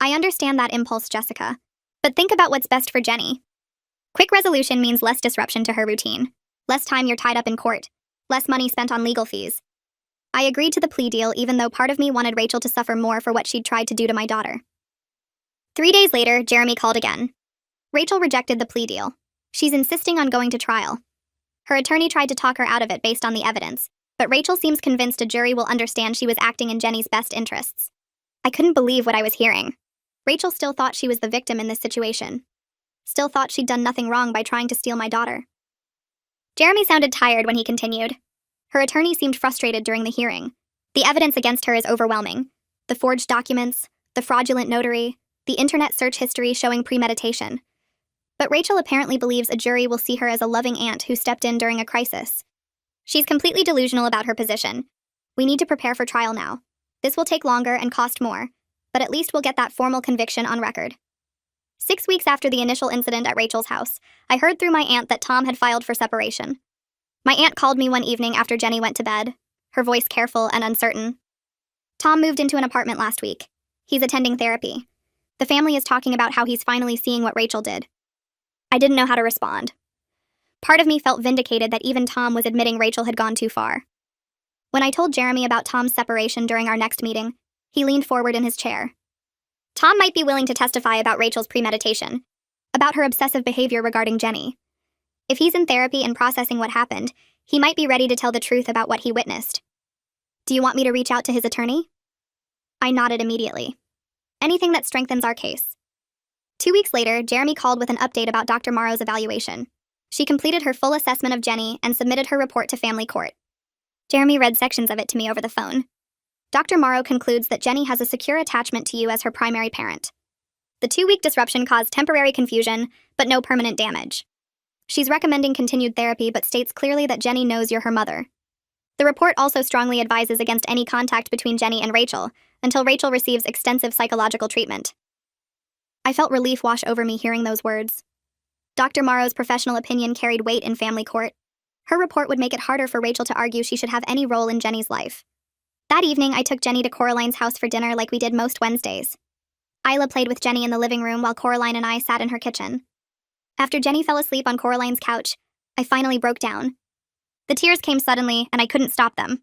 I understand that impulse, Jessica. But think about what's best for Jenny. Quick resolution means less disruption to her routine. Less time you're tied up in court. Less money spent on legal fees. I agreed to the plea deal even though part of me wanted Rachel to suffer more for what she'd tried to do to my daughter. 3 days later, Jeremy called again. Rachel rejected the plea deal. She's insisting on going to trial. Her attorney tried to talk her out of it based on the evidence, but Rachel seems convinced a jury will understand she was acting in Jenny's best interests. I couldn't believe what I was hearing. Rachel still thought she was the victim in this situation. Still thought she'd done nothing wrong by trying to steal my daughter. Jeremy sounded tired when he continued. Her attorney seemed frustrated during the hearing. The evidence against her is overwhelming. The forged documents, the fraudulent notary, the internet search history showing premeditation. But Rachel apparently believes a jury will see her as a loving aunt who stepped in during a crisis. She's completely delusional about her position. We need to prepare for trial now. This will take longer and cost more, but at least we'll get that formal conviction on record. 6 weeks after the initial incident at Rachel's house, I heard through my aunt that Tom had filed for separation. My aunt called me one evening after Jenny went to bed, her voice careful and uncertain. Tom moved into an apartment last week. He's attending therapy. The family is talking about how he's finally seeing what Rachel did. I didn't know how to respond. Part of me felt vindicated that even Tom was admitting Rachel had gone too far. When I told Jeremy about Tom's separation during our next meeting, he leaned forward in his chair. Tom might be willing to testify about Rachel's premeditation, about her obsessive behavior regarding Jenny. If he's in therapy and processing what happened, he might be ready to tell the truth about what he witnessed. Do you want me to reach out to his attorney? I nodded immediately. Anything that strengthens our case. 2 weeks later, Jeremy called with an update about Dr. Morrow's evaluation. She completed her full assessment of Jenny and submitted her report to family court. Jeremy read sections of it to me over the phone. Dr. Morrow concludes that Jenny has a secure attachment to you as her primary parent. The 2-week disruption caused temporary confusion, but no permanent damage. She's recommending continued therapy but states clearly that Jenny knows you're her mother. The report also strongly advises against any contact between Jenny and Rachel until Rachel receives extensive psychological treatment. I felt relief wash over me hearing those words. Dr. Morrow's professional opinion carried weight in family court. Her report would make it harder for Rachel to argue she should have any role in Jenny's life. That evening, I took Jenny to Coraline's house for dinner like we did most Wednesdays. Isla played with Jenny in the living room while Coraline and I sat in her kitchen. After Jenny fell asleep on Coraline's couch, I finally broke down. The tears came suddenly, and I couldn't stop them.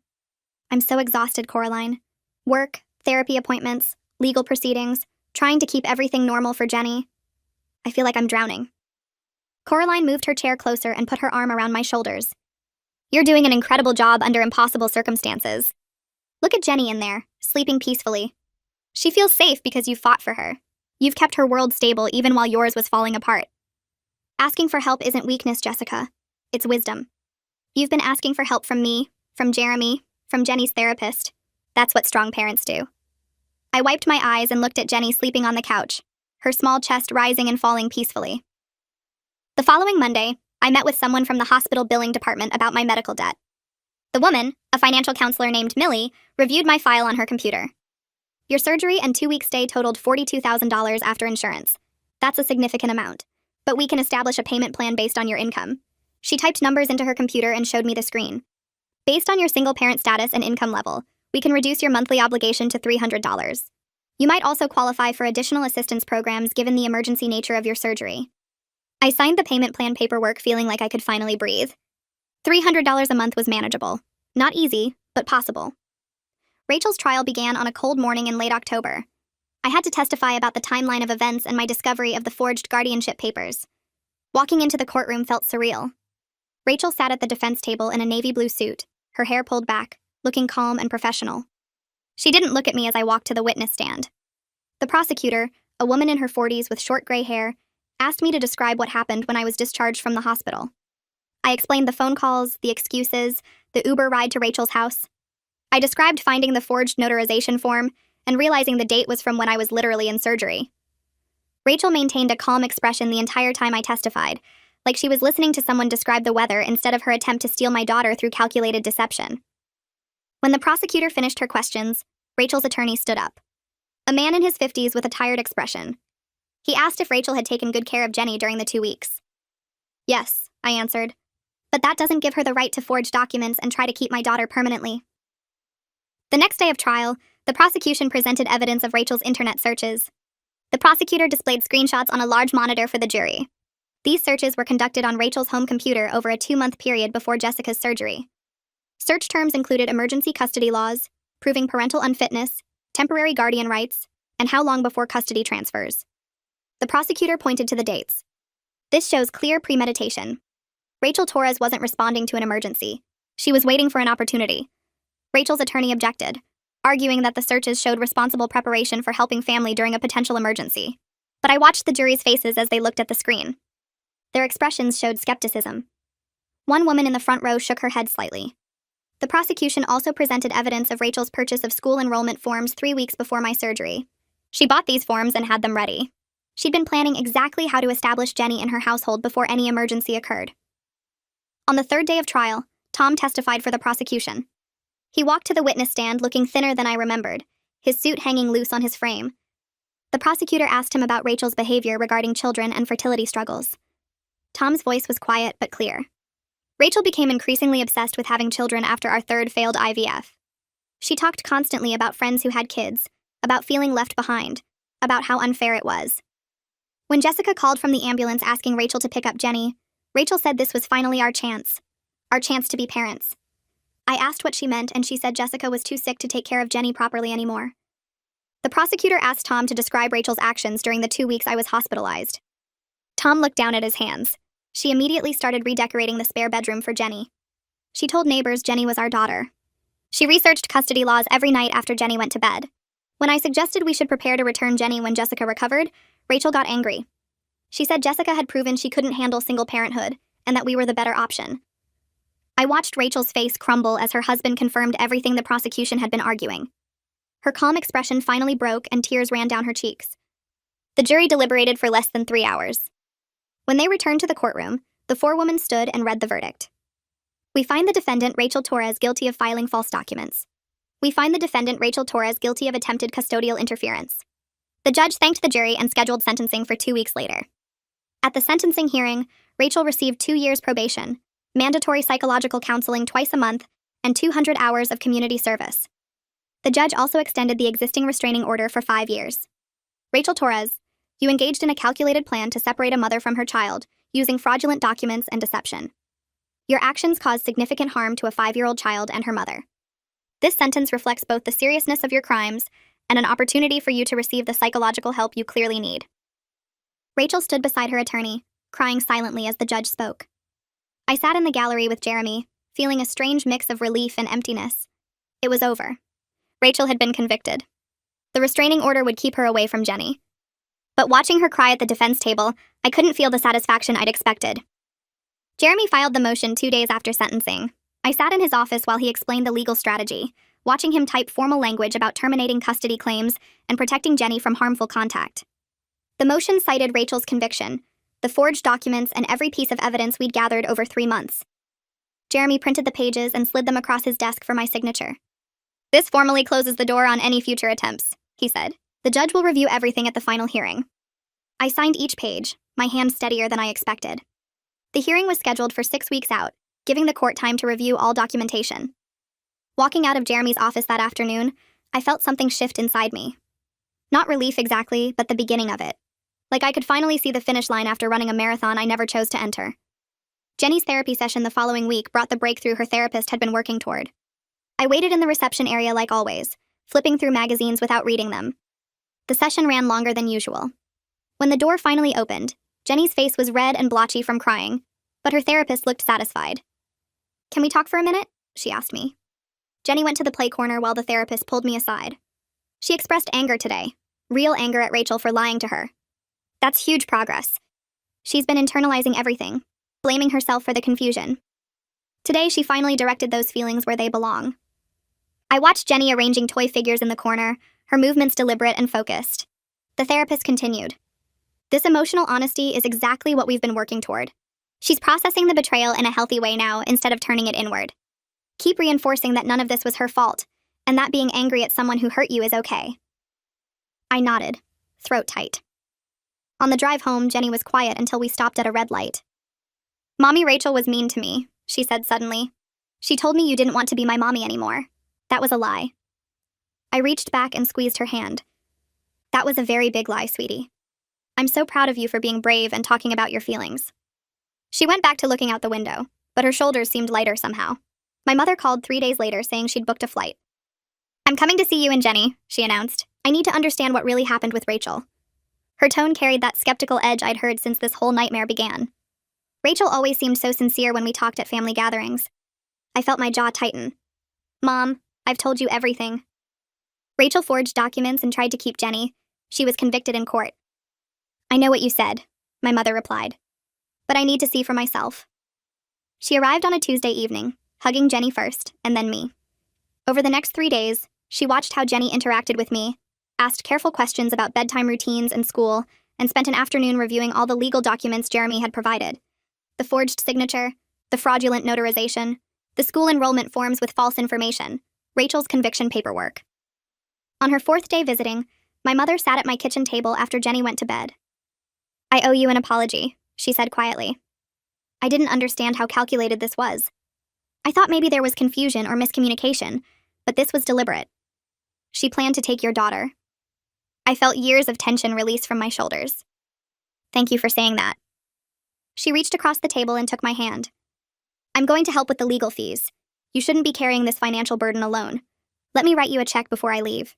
I'm so exhausted, Coraline. Work, therapy appointments, legal proceedings, trying to keep everything normal for Jenny. I feel like I'm drowning. Coraline moved her chair closer and put her arm around my shoulders. You're doing an incredible job under impossible circumstances. Look at Jenny in there, sleeping peacefully. She feels safe because you fought for her. You've kept her world stable even while yours was falling apart. Asking for help isn't weakness, Jessica. It's wisdom. You've been asking for help from me, from Jeremy, from Jenny's therapist. That's what strong parents do. I wiped my eyes and looked at Jenny sleeping on the couch, her small chest rising and falling peacefully. The following Monday, I met with someone from the hospital billing department about my medical debt. The woman, a financial counselor named Millie, reviewed my file on her computer. Your surgery and 2-week stay totaled $42,000 after insurance. That's a significant amount, but we can establish a payment plan based on your income. She typed numbers into her computer and showed me the screen. Based on your single-parent status and income level, we can reduce your monthly obligation to $300. You might also qualify for additional assistance programs given the emergency nature of your surgery. I signed the payment plan paperwork feeling like I could finally breathe. $300 a month was manageable. Not easy, but possible. Rachel's trial began on a cold morning in late October. I had to testify about the timeline of events and my discovery of the forged guardianship papers. Walking into the courtroom felt surreal. Rachel sat at the defense table in a navy blue suit, her hair pulled back, looking calm and professional. She didn't look at me as I walked to the witness stand. The prosecutor, a woman in her 40s with short gray hair, asked me to describe what happened when I was discharged from the hospital. I explained the phone calls, the excuses, the Uber ride to Rachel's house. I described finding the forged notarization form and realizing the date was from when I was literally in surgery. Rachel maintained a calm expression the entire time I testified, like she was listening to someone describe the weather instead of her attempt to steal my daughter through calculated deception. When the prosecutor finished her questions, Rachel's attorney stood up. A man in his 50s with a tired expression. He asked if Rachel had taken good care of Jenny during the 2 weeks. Yes, I answered. But that doesn't give her the right to forge documents and try to keep my daughter permanently. The next day of trial, the prosecution presented evidence of Rachel's internet searches. The prosecutor displayed screenshots on a large monitor for the jury. These searches were conducted on Rachel's home computer over a 2-month period before Jessica's surgery. Search terms included emergency custody laws, proving parental unfitness, temporary guardian rights, and how long before custody transfers. The prosecutor pointed to the dates. This shows clear premeditation. Rachel Torres wasn't responding to an emergency. She was waiting for an opportunity. Rachel's attorney objected, arguing that the searches showed responsible preparation for helping family during a potential emergency. But I watched the jury's faces as they looked at the screen. Their expressions showed skepticism. One woman in the front row shook her head slightly. The prosecution also presented evidence of Rachel's purchase of school enrollment forms 3 weeks before my surgery. She bought these forms and had them ready. She'd been planning exactly how to establish Jenny in her household before any emergency occurred. On the 3rd day of trial, Tom testified for the prosecution. He walked to the witness stand looking thinner than I remembered, his suit hanging loose on his frame. The prosecutor asked him about Rachel's behavior regarding children and fertility struggles. Tom's voice was quiet but clear. Rachel became increasingly obsessed with having children after our 3rd failed IVF. She talked constantly about friends who had kids, about feeling left behind, about how unfair it was. When Jessica called from the ambulance asking Rachel to pick up Jenny, Rachel said this was finally our chance to be parents. I asked what she meant, and she said Jessica was too sick to take care of Jenny properly anymore. The prosecutor asked Tom to describe Rachel's actions during the 2 weeks I was hospitalized. Tom looked down at his hands. She immediately started redecorating the spare bedroom for Jenny. She told neighbors Jenny was our daughter. She researched custody laws every night after Jenny went to bed. When I suggested we should prepare to return Jenny when Jessica recovered, Rachel got angry. She said Jessica had proven she couldn't handle single parenthood, and that we were the better option. I watched Rachel's face crumble as her husband confirmed everything the prosecution had been arguing. Her calm expression finally broke and tears ran down her cheeks. The jury deliberated for less than 3 hours. When they returned to the courtroom, the 4 women stood and read the verdict. We find the defendant, Rachel Torres, guilty of filing false documents. We find the defendant, Rachel Torres, guilty of attempted custodial interference. The judge thanked the jury and scheduled sentencing for 2 weeks later. At the sentencing hearing, Rachel received 2 years probation, mandatory psychological counseling twice a month, and 200 hours of community service. The judge also extended the existing restraining order for 5 years. Rachel Torres, you engaged in a calculated plan to separate a mother from her child, using fraudulent documents and deception. Your actions caused significant harm to a 5-year-old child and her mother. This sentence reflects both the seriousness of your crimes and an opportunity for you to receive the psychological help you clearly need. Rachel stood beside her attorney, crying silently as the judge spoke. I sat in the gallery with Jeremy, feeling a strange mix of relief and emptiness. It was over. Rachel had been convicted. The restraining order would keep her away from Jenny. But watching her cry at the defense table, I couldn't feel the satisfaction I'd expected. Jeremy filed the motion 2 days after sentencing. I sat in his office while he explained the legal strategy, watching him type formal language about terminating custody claims and protecting Jenny from harmful contact. The motion cited Rachel's conviction, the forged documents, and every piece of evidence we'd gathered over 3 months. Jeremy printed the pages and slid them across his desk for my signature. This formally closes the door on any future attempts, he said. The judge will review everything at the final hearing. I signed each page, my hand steadier than I expected. The hearing was scheduled for 6 weeks out, giving the court time to review all documentation. Walking out of Jeremy's office that afternoon, I felt something shift inside me. Not relief exactly, but the beginning of it. Like I could finally see the finish line after running a marathon I never chose to enter. Jenny's therapy session the following week brought the breakthrough her therapist had been working toward. I waited in the reception area like always, flipping through magazines without reading them. The session ran longer than usual. When the door finally opened, Jenny's face was red and blotchy from crying, but her therapist looked satisfied. Can we talk for a minute? she asked me. Jenny went to the play corner while the therapist pulled me aside. She expressed anger today, real anger at Rachel for lying to her. That's huge progress. She's been internalizing everything, blaming herself for the confusion. Today, she finally directed those feelings where they belong. I watched Jenny arranging toy figures in the corner, her movements deliberate and focused. The therapist continued. This emotional honesty is exactly what we've been working toward. She's processing the betrayal in a healthy way now instead of turning it inward. Keep reinforcing that none of this was her fault, and that being angry at someone who hurt you is okay. I nodded, throat tight. On the drive home, Jenny was quiet until we stopped at a red light. Mommy Rachel was mean to me, she said suddenly. She told me you didn't want to be my mommy anymore. That was a lie. I reached back and squeezed her hand. That was a very big lie, sweetie. I'm so proud of you for being brave and talking about your feelings. She went back to looking out the window, but her shoulders seemed lighter somehow. My mother called 3 days later saying she'd booked a flight. I'm coming to see you and Jenny, she announced. I need to understand what really happened with Rachel. Her tone carried that skeptical edge I'd heard since this whole nightmare began. Rachel always seemed so sincere when we talked at family gatherings. I felt my jaw tighten. Mom, I've told you everything. Rachel forged documents and tried to keep Jenny. She was convicted in court. I know what you said, my mother replied. But I need to see for myself. She arrived on a Tuesday evening, hugging Jenny first, and then me. Over the next 3 days, she watched how Jenny interacted with me, asked careful questions about bedtime routines and school, and spent an afternoon reviewing all the legal documents Jeremy had provided. The forged signature, the fraudulent notarization, the school enrollment forms with false information, Rachel's conviction paperwork. On her 4th day visiting, my mother sat at my kitchen table after Jenny went to bed. I owe you an apology, she said quietly. I didn't understand how calculated this was. I thought maybe there was confusion or miscommunication, but this was deliberate. She planned to take your daughter. I felt years of tension release from my shoulders. Thank you for saying that. She reached across the table and took my hand. I'm going to help with the legal fees. You shouldn't be carrying this financial burden alone. Let me write you a check before I leave.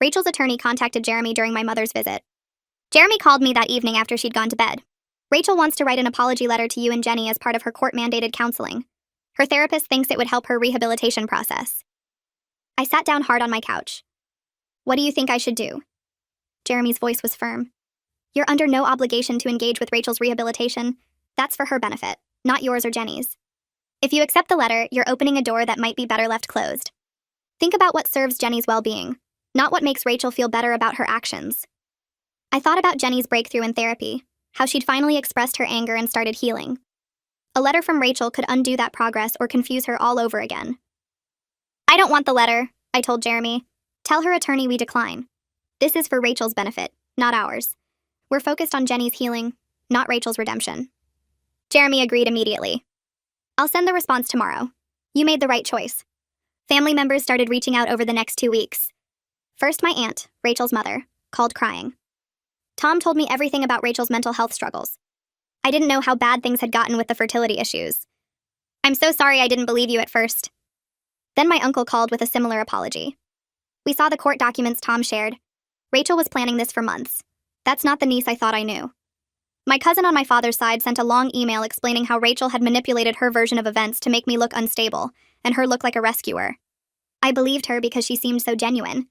Rachel's attorney contacted Jeremy during my mother's visit. Jeremy called me that evening after she'd gone to bed. Rachel wants to write an apology letter to you and Jenny as part of her court-mandated counseling. Her therapist thinks it would help her rehabilitation process. I sat down hard on my couch. What do you think I should do? Jeremy's voice was firm. You're under no obligation to engage with Rachel's rehabilitation. That's for her benefit, not yours or Jenny's. If you accept the letter, you're opening a door that might be better left closed. Think about what serves Jenny's well-being, not what makes Rachel feel better about her actions. I thought about Jenny's breakthrough in therapy, how she'd finally expressed her anger and started healing. A letter from Rachel could undo that progress or confuse her all over again. I don't want the letter, I told Jeremy. Tell her attorney we decline. This is for Rachel's benefit, not ours. We're focused on Jenny's healing, not Rachel's redemption. Jeremy agreed immediately. I'll send the response tomorrow. You made the right choice. Family members started reaching out over the next 2 weeks. First, my aunt, Rachel's mother, called crying. Tom told me everything about Rachel's mental health struggles. I didn't know how bad things had gotten with the fertility issues. I'm so sorry I didn't believe you at first. Then my uncle called with a similar apology. We saw the court documents Tom shared. Rachel was planning this for months. That's not the niece I thought I knew. My cousin on my father's side sent a long email explaining how Rachel had manipulated her version of events to make me look unstable, and her look like a rescuer. I believed her because she seemed so genuine.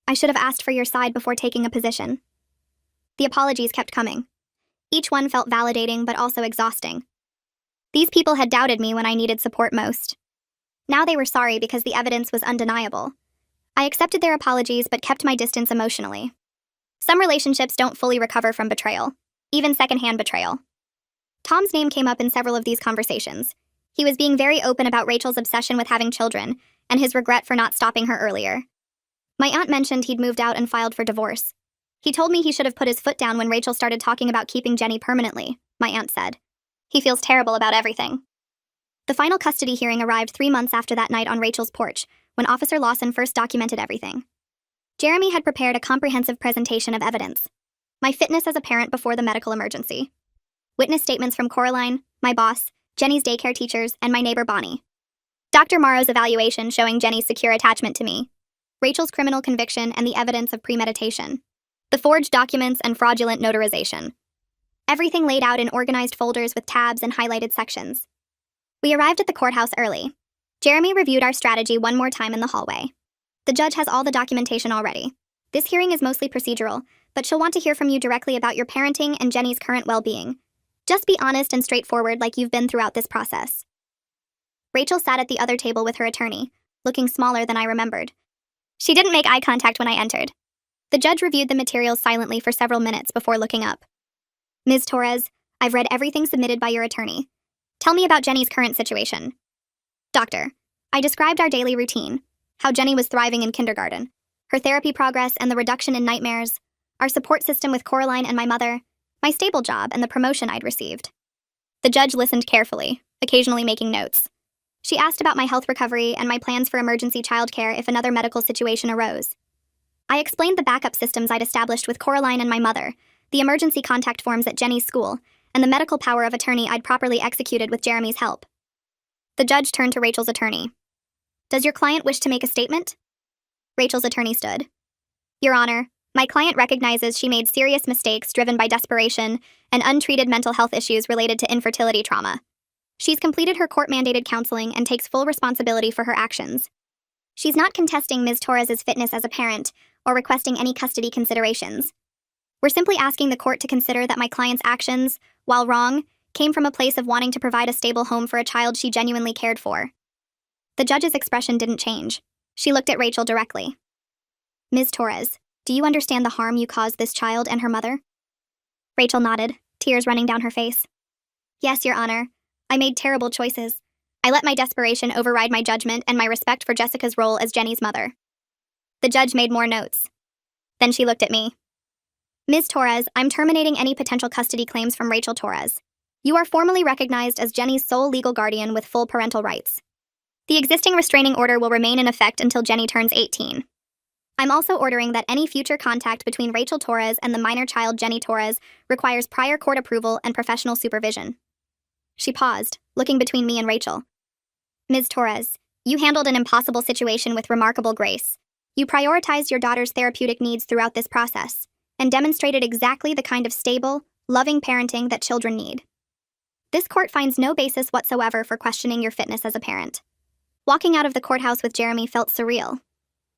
I should have asked for your side before taking a position. The apologies kept coming. Each one felt validating but also exhausting. These people had doubted me when I needed support most. Now they were sorry because the evidence was undeniable. I accepted their apologies but kept my distance emotionally. Some relationships don't fully recover from betrayal, even secondhand betrayal. Tom's name came up in several of these conversations. He was being very open about Rachel's obsession with having children and his regret for not stopping her earlier. My aunt mentioned he'd moved out and filed for divorce. He told me he should have put his foot down when Rachel started talking about keeping Jenny permanently, my aunt said. He feels terrible about everything. The final custody hearing arrived 3 months after that night on Rachel's porch, when Officer Lawson first documented everything. Jeremy had prepared a comprehensive presentation of evidence. My fitness as a parent before the medical emergency. Witness statements from Coraline, my boss, Jenny's daycare teachers, and my neighbor Bonnie. Dr. Morrow's evaluation showing Jenny's secure attachment to me. Rachel's criminal conviction and the evidence of premeditation. The forged documents and fraudulent notarization. Everything laid out in organized folders with tabs and highlighted sections. We arrived at the courthouse early. Jeremy reviewed our strategy one more time in the hallway. The judge has all the documentation already. This hearing is mostly procedural, but she'll want to hear from you directly about your parenting and Jenny's current well-being. Just be honest and straightforward like you've been throughout this process. Rachel sat at the other table with her attorney, looking smaller than I remembered. She didn't make eye contact when I entered. The judge reviewed the materials silently for several minutes before looking up. Ms. Torres, I've read everything submitted by your attorney. Tell me about Jenny's current situation. Doctor, I described our daily routine, how Jenny was thriving in kindergarten, her therapy progress and the reduction in nightmares, our support system with Coraline and my mother, my stable job and the promotion I'd received. The judge listened carefully, occasionally making notes. She asked about my health recovery and my plans for emergency childcare if another medical situation arose. I explained the backup systems I'd established with Coraline and my mother, the emergency contact forms at Jenny's school, and the medical power of attorney I'd properly executed with Jeremy's help. The judge turned to Rachel's attorney. Does your client wish to make a statement? Rachel's attorney stood. Your Honor, my client recognizes she made serious mistakes driven by desperation and untreated mental health issues related to infertility trauma. She's completed her court-mandated counseling and takes full responsibility for her actions. She's not contesting Ms. Torres' fitness as a parent or requesting any custody considerations. We're simply asking the court to consider that my client's actions, while wrong, came from a place of wanting to provide a stable home for a child she genuinely cared for. The judge's expression didn't change. She looked at Rachel directly. Ms. Torres, do you understand the harm you caused this child and her mother? Rachel nodded, tears running down her face. Yes, Your Honor. I made terrible choices. I let my desperation override my judgment and my respect for Jessica's role as Jenny's mother. The judge made more notes. Then she looked at me. Ms. Torres, I'm terminating any potential custody claims from Rachel Torres. You are formally recognized as Jenny's sole legal guardian with full parental rights. The existing restraining order will remain in effect until Jenny turns 18. I'm also ordering that any future contact between Rachel Torres and the minor child Jenny Torres requires prior court approval and professional supervision. She paused, looking between me and Rachel. Ms. Torres, you handled an impossible situation with remarkable grace. You prioritized your daughter's therapeutic needs throughout this process and demonstrated exactly the kind of stable, loving parenting that children need. This court finds no basis whatsoever for questioning your fitness as a parent. Walking out of the courthouse with Jeremy felt surreal.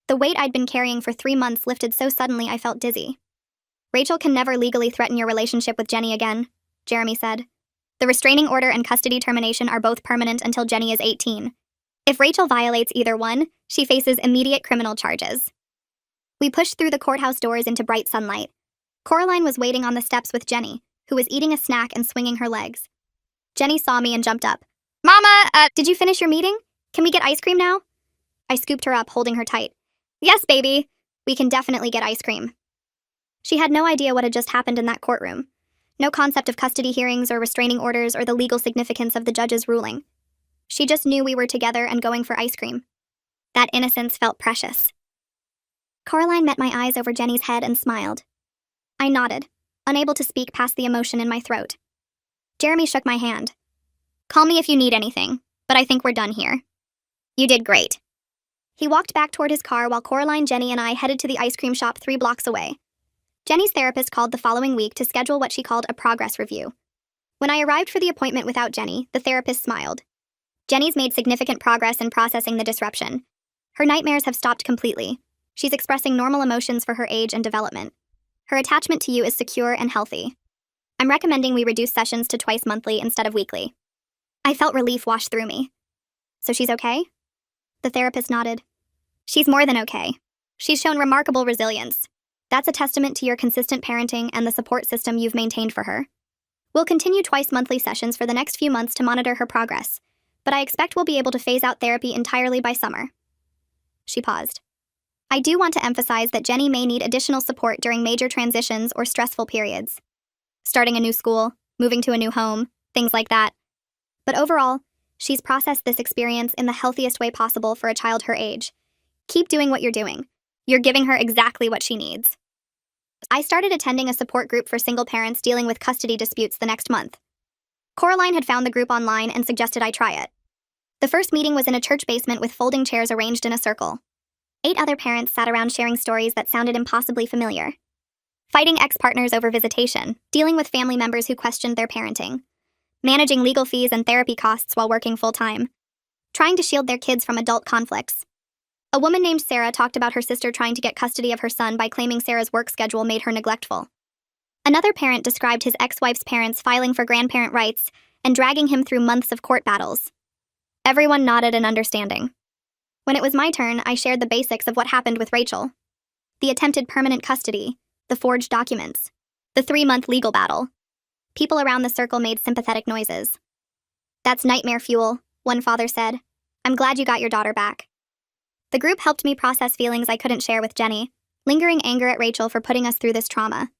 The weight I'd been carrying for 3 months lifted so suddenly I felt dizzy. Rachel can never legally threaten your relationship with Jenny again, Jeremy said. The restraining order and custody termination are both permanent until Jenny is 18. If Rachel violates either one, she faces immediate criminal charges. We pushed through the courthouse doors into bright sunlight. Coraline was waiting on the steps with Jenny, who was eating a snack and swinging her legs. Jenny saw me and jumped up. Mama, did you finish your meeting? Can we get ice cream now? I scooped her up, holding her tight. Yes, baby. We can definitely get ice cream. She had no idea what had just happened in that courtroom. No concept of custody hearings or restraining orders or the legal significance of the judge's ruling. She just knew we were together and going for ice cream. That innocence felt precious. Coraline met my eyes over Jenny's head and smiled. I nodded, unable to speak past the emotion in my throat. Jeremy shook my hand. Call me if you need anything, but I think we're done here. You did great. He walked back toward his car while Coraline, Jenny, and I headed to the ice cream shop 3 blocks away. Jenny's therapist called the following week to schedule what she called a progress review. When I arrived for the appointment without Jenny, the therapist smiled. Jenny's made significant progress in processing the disruption. Her nightmares have stopped completely. She's expressing normal emotions for her age and development. Her attachment to you is secure and healthy. I'm recommending we reduce sessions to twice monthly instead of weekly. I felt relief wash through me. So she's okay? The therapist nodded. She's more than okay. She's shown remarkable resilience. That's a testament to your consistent parenting and the support system you've maintained for her. We'll continue twice monthly sessions for the next few months to monitor her progress, but I expect we'll be able to phase out therapy entirely by summer. She paused. I do want to emphasize that Jenny may need additional support during major transitions or stressful periods. Starting a new school, moving to a new home, things like that. But overall, she's processed this experience in the healthiest way possible for a child her age. Keep doing what you're doing. You're giving her exactly what she needs. I started attending a support group for single parents dealing with custody disputes the next month. Coraline had found the group online and suggested I try it. The first meeting was in a church basement with folding chairs arranged in a circle. 8 other parents sat around sharing stories that sounded impossibly familiar. Fighting ex-partners over visitation, dealing with family members who questioned their parenting, managing legal fees and therapy costs while working full-time, trying to shield their kids from adult conflicts. A woman named Sarah talked about her sister trying to get custody of her son by claiming Sarah's work schedule made her neglectful. Another parent described his ex-wife's parents filing for grandparent rights and dragging him through months of court battles. Everyone nodded in understanding. When it was my turn, I shared the basics of what happened with Rachel. The attempted permanent custody, the forged documents, the 3-month legal battle. People around the circle made sympathetic noises. "That's nightmare fuel," one father said. "I'm glad you got your daughter back." The group helped me process feelings I couldn't share with Jenny, lingering anger at Rachel for putting us through this trauma.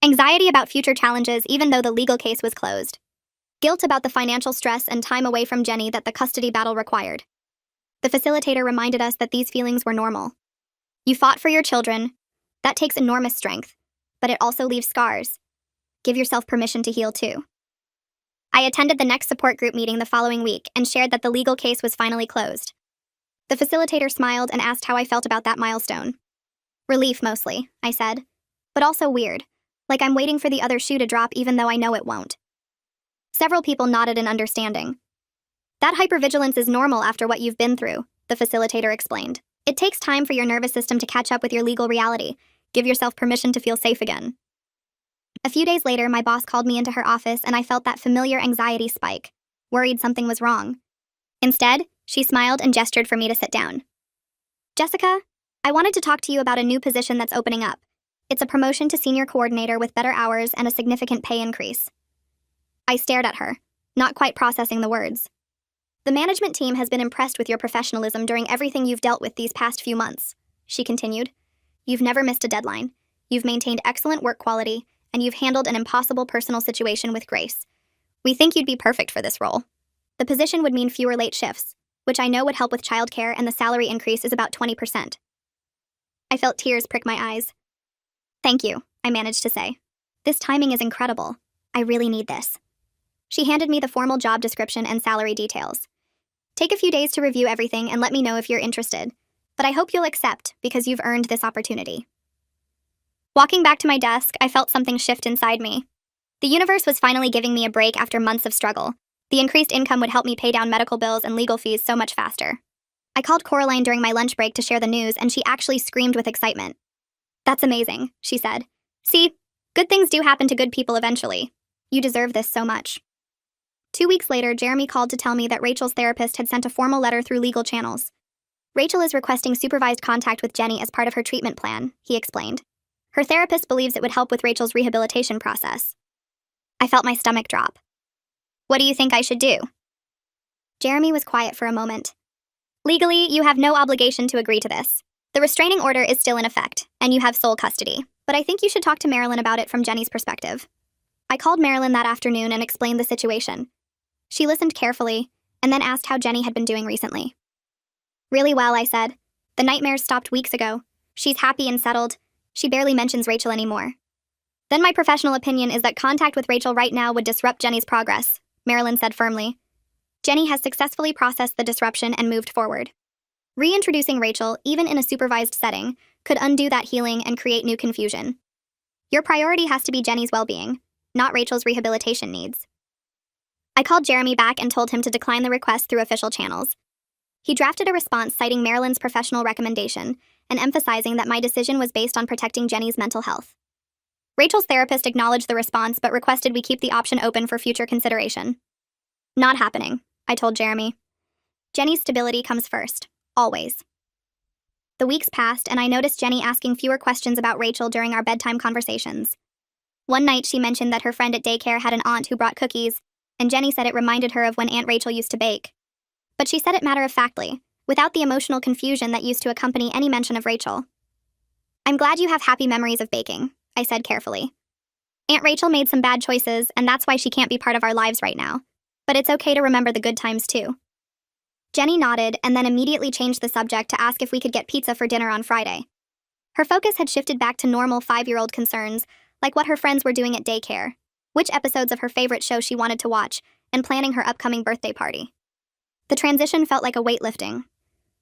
Anxiety about future challenges even though the legal case was closed. Guilt about the financial stress and time away from Jenny that the custody battle required. The facilitator reminded us that these feelings were normal. You fought for your children. That takes enormous strength, but it also leaves scars. Give yourself permission to heal too. I attended the next support group meeting the following week and shared that the legal case was finally closed. The facilitator smiled and asked how I felt about that milestone. "Relief mostly," I said, "but also weird, like I'm waiting for the other shoe to drop even though I know it won't." Several people nodded in understanding. "That hypervigilance is normal after what you've been through," the facilitator explained. "It takes time for your nervous system to catch up with your legal reality. Give yourself permission to feel safe again." A few days later, my boss called me into her office and I felt that familiar anxiety spike, worried something was wrong. Instead, she smiled and gestured for me to sit down. "Jessica, I wanted to talk to you about a new position that's opening up. It's a promotion to senior coordinator with better hours and a significant pay increase." I stared at her, not quite processing the words. "The management team has been impressed with your professionalism during everything you've dealt with these past few months," she continued. "You've never missed a deadline. You've maintained excellent work quality, and you've handled an impossible personal situation with grace. We think you'd be perfect for this role. The position would mean fewer late shifts, which I know would help with childcare, and the salary increase is about 20%. I felt tears prick my eyes. "Thank you," I managed to say. "This timing is incredible. I really need this." She handed me the formal job description and salary details. "Take a few days to review everything and let me know if you're interested, but I hope you'll accept because you've earned this opportunity." Walking back to my desk, I felt something shift inside me. The universe was finally giving me a break after months of struggle. The increased income would help me pay down medical bills and legal fees so much faster. I called Coraline during my lunch break to share the news, and she actually screamed with excitement. "That's amazing," she said. "See, good things do happen to good people eventually. You deserve this so much." 2 weeks later, Jeremy called to tell me that Rachel's therapist had sent a formal letter through legal channels. "Rachel is requesting supervised contact with Jenny as part of her treatment plan," he explained. "Her therapist believes it would help with Rachel's rehabilitation process." I felt my stomach drop. "What do you think I should do?" Jeremy was quiet for a moment. "Legally, you have no obligation to agree to this. The restraining order is still in effect, and you have sole custody, but I think you should talk to Marilyn about it from Jenny's perspective." I called Marilyn that afternoon and explained the situation. She listened carefully, and then asked how Jenny had been doing recently. "Really well," I said. "The nightmares stopped weeks ago. She's happy and settled. She barely mentions Rachel anymore." "Then my professional opinion is that contact with Rachel right now would disrupt Jenny's progress," Marilyn said firmly. "Jenny has successfully processed the disruption and moved forward. Reintroducing Rachel, even in a supervised setting, could undo that healing and create new confusion. Your priority has to be Jenny's well-being, not Rachel's rehabilitation needs." I called Jeremy back and told him to decline the request through official channels. He drafted a response citing Marilyn's professional recommendation and emphasizing that my decision was based on protecting Jenny's mental health. Rachel's therapist acknowledged the response but requested we keep the option open for future consideration. "Not happening," I told Jeremy. "Jenny's stability comes first, always." The weeks passed, and I noticed Jenny asking fewer questions about Rachel during our bedtime conversations. One night she mentioned that her friend at daycare had an aunt who brought cookies, and Jenny said it reminded her of when Aunt Rachel used to bake. But she said it matter-of-factly, without the emotional confusion that used to accompany any mention of Rachel. "I'm glad you have happy memories of baking," I said carefully. "Aunt Rachel made some bad choices, and that's why she can't be part of our lives right now. But it's okay to remember the good times too." Jenny nodded and then immediately changed the subject to ask if we could get pizza for dinner on Friday. Her focus had shifted back to normal 5-year-old concerns, like what her friends were doing at daycare, which episodes of her favorite show she wanted to watch, and planning her upcoming birthday party. The transition felt like a weight lifting.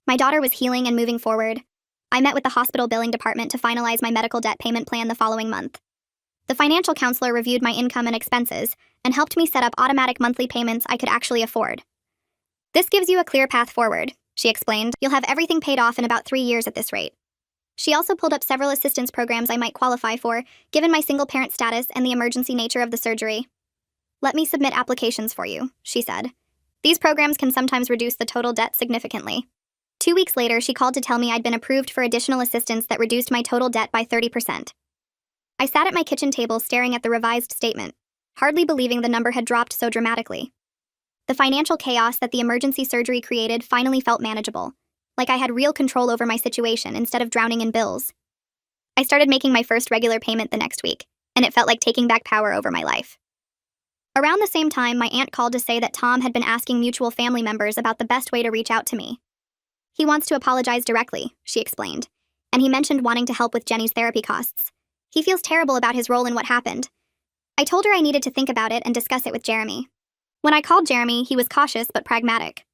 My daughter was healing and moving forward. I met with the hospital billing department to finalize my medical debt payment plan the following month. The financial counselor reviewed my income and expenses and helped me set up automatic monthly payments I could actually afford. This gives you a clear path forward, she explained. You'll have everything paid off in about 3 years at this rate. She also pulled up several assistance programs I might qualify for, given my single-parent status and the emergency nature of the surgery. Let me submit applications for you, she said. These programs can sometimes reduce the total debt significantly. 2 weeks later, she called to tell me I'd been approved for additional assistance that reduced my total debt by 30%. I sat at my kitchen table staring at the revised statement, hardly believing the number had dropped so dramatically. The financial chaos that the emergency surgery created finally felt manageable, like I had real control over my situation instead of drowning in bills. I started making my first regular payment the next week, and it felt like taking back power over my life. Around the same time, my aunt called to say that Tom had been asking mutual family members about the best way to reach out to me. He wants to apologize directly, she explained, and he mentioned wanting to help with Jenny's therapy costs. He feels terrible about his role in what happened. I told her I needed to think about it and discuss it with Jeremy. When I called Jeremy, he was cautious but pragmatic.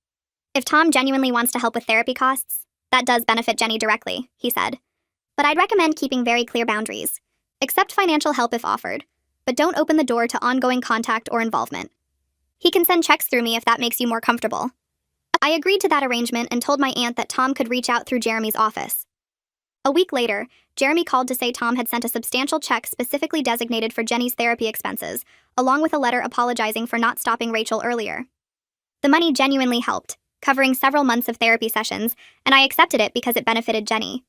If Tom genuinely wants to help with therapy costs, that does benefit Jenny directly, he said. But I'd recommend keeping very clear boundaries. Accept financial help if offered, but don't open the door to ongoing contact or involvement. He can send checks through me if that makes you more comfortable. I agreed to that arrangement and told my aunt that Tom could reach out through Jeremy's office. A week later, Jeremy called to say Tom had sent a substantial check specifically designated for Jenny's therapy expenses, along with a letter apologizing for not stopping Rachel earlier. The money genuinely helped, covering several months of therapy sessions, and I accepted it because it benefited Jenny.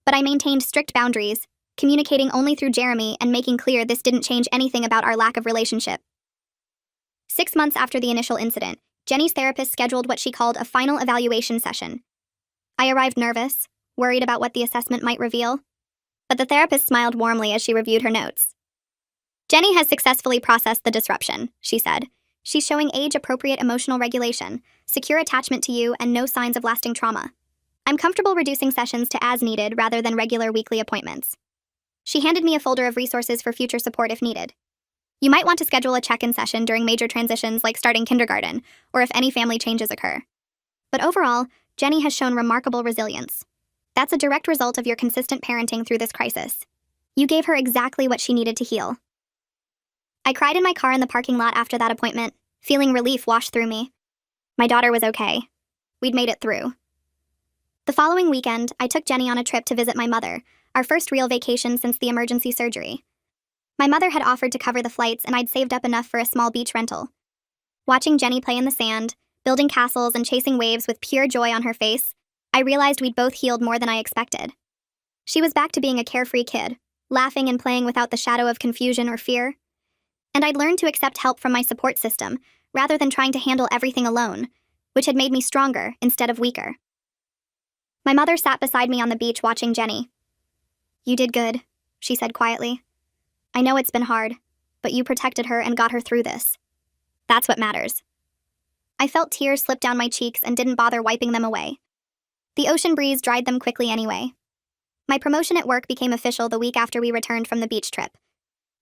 But I maintained strict boundaries, communicating only through Jeremy and making clear this didn't change anything about our lack of relationship. 6 months after the initial incident, Jenny's therapist scheduled what she called a final evaluation session. I arrived nervous, worried about what the assessment might reveal, but the therapist smiled warmly as she reviewed her notes. Jenny has successfully processed the disruption, she said. She's showing age-appropriate emotional regulation, secure attachment to you, and no signs of lasting trauma. I'm comfortable reducing sessions to as needed rather than regular weekly appointments. She handed me a folder of resources for future support if needed. You might want to schedule a check-in session during major transitions like starting kindergarten, or if any family changes occur. But overall, Jenny has shown remarkable resilience. That's a direct result of your consistent parenting through this crisis. You gave her exactly what she needed to heal. I cried in my car in the parking lot after that appointment, feeling relief wash through me. My daughter was okay. We'd made it through. The following weekend, I took Jenny on a trip to visit my mother, our first real vacation since the emergency surgery. My mother had offered to cover the flights, and I'd saved up enough for a small beach rental. Watching Jenny play in the sand, building castles and chasing waves with pure joy on her face, I realized we'd both healed more than I expected. She was back to being a carefree kid, laughing and playing without the shadow of confusion or fear. And I'd learned to accept help from my support system, rather than trying to handle everything alone, which had made me stronger instead of weaker. My mother sat beside me on the beach watching Jenny. "You did good," she said quietly. "I know it's been hard, but you protected her and got her through this. That's what matters." I felt tears slip down my cheeks and didn't bother wiping them away. The ocean breeze dried them quickly anyway. My promotion at work became official the week after we returned from the beach trip.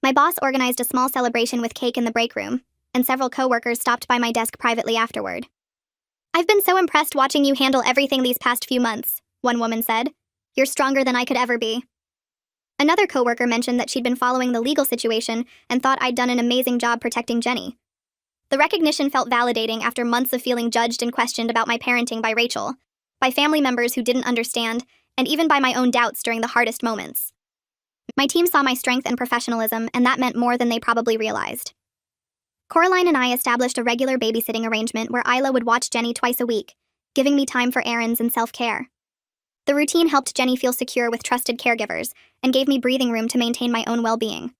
My boss organized a small celebration with cake in the break room, and several coworkers stopped by my desk privately afterward. "I've been so impressed watching you handle everything these past few months," one woman said. "You're stronger than I could ever be." Another coworker mentioned that she'd been following the legal situation and thought I'd done an amazing job protecting Jenny. The recognition felt validating after months of feeling judged and questioned about my parenting by Rachel, by family members who didn't understand, and even by my own doubts during the hardest moments. My team saw my strength and professionalism, and that meant more than they probably realized. Coraline and I established a regular babysitting arrangement where Isla would watch Jenny twice a week, giving me time for errands and self-care. The routine helped Jenny feel secure with trusted caregivers and gave me breathing room to maintain my own well-being.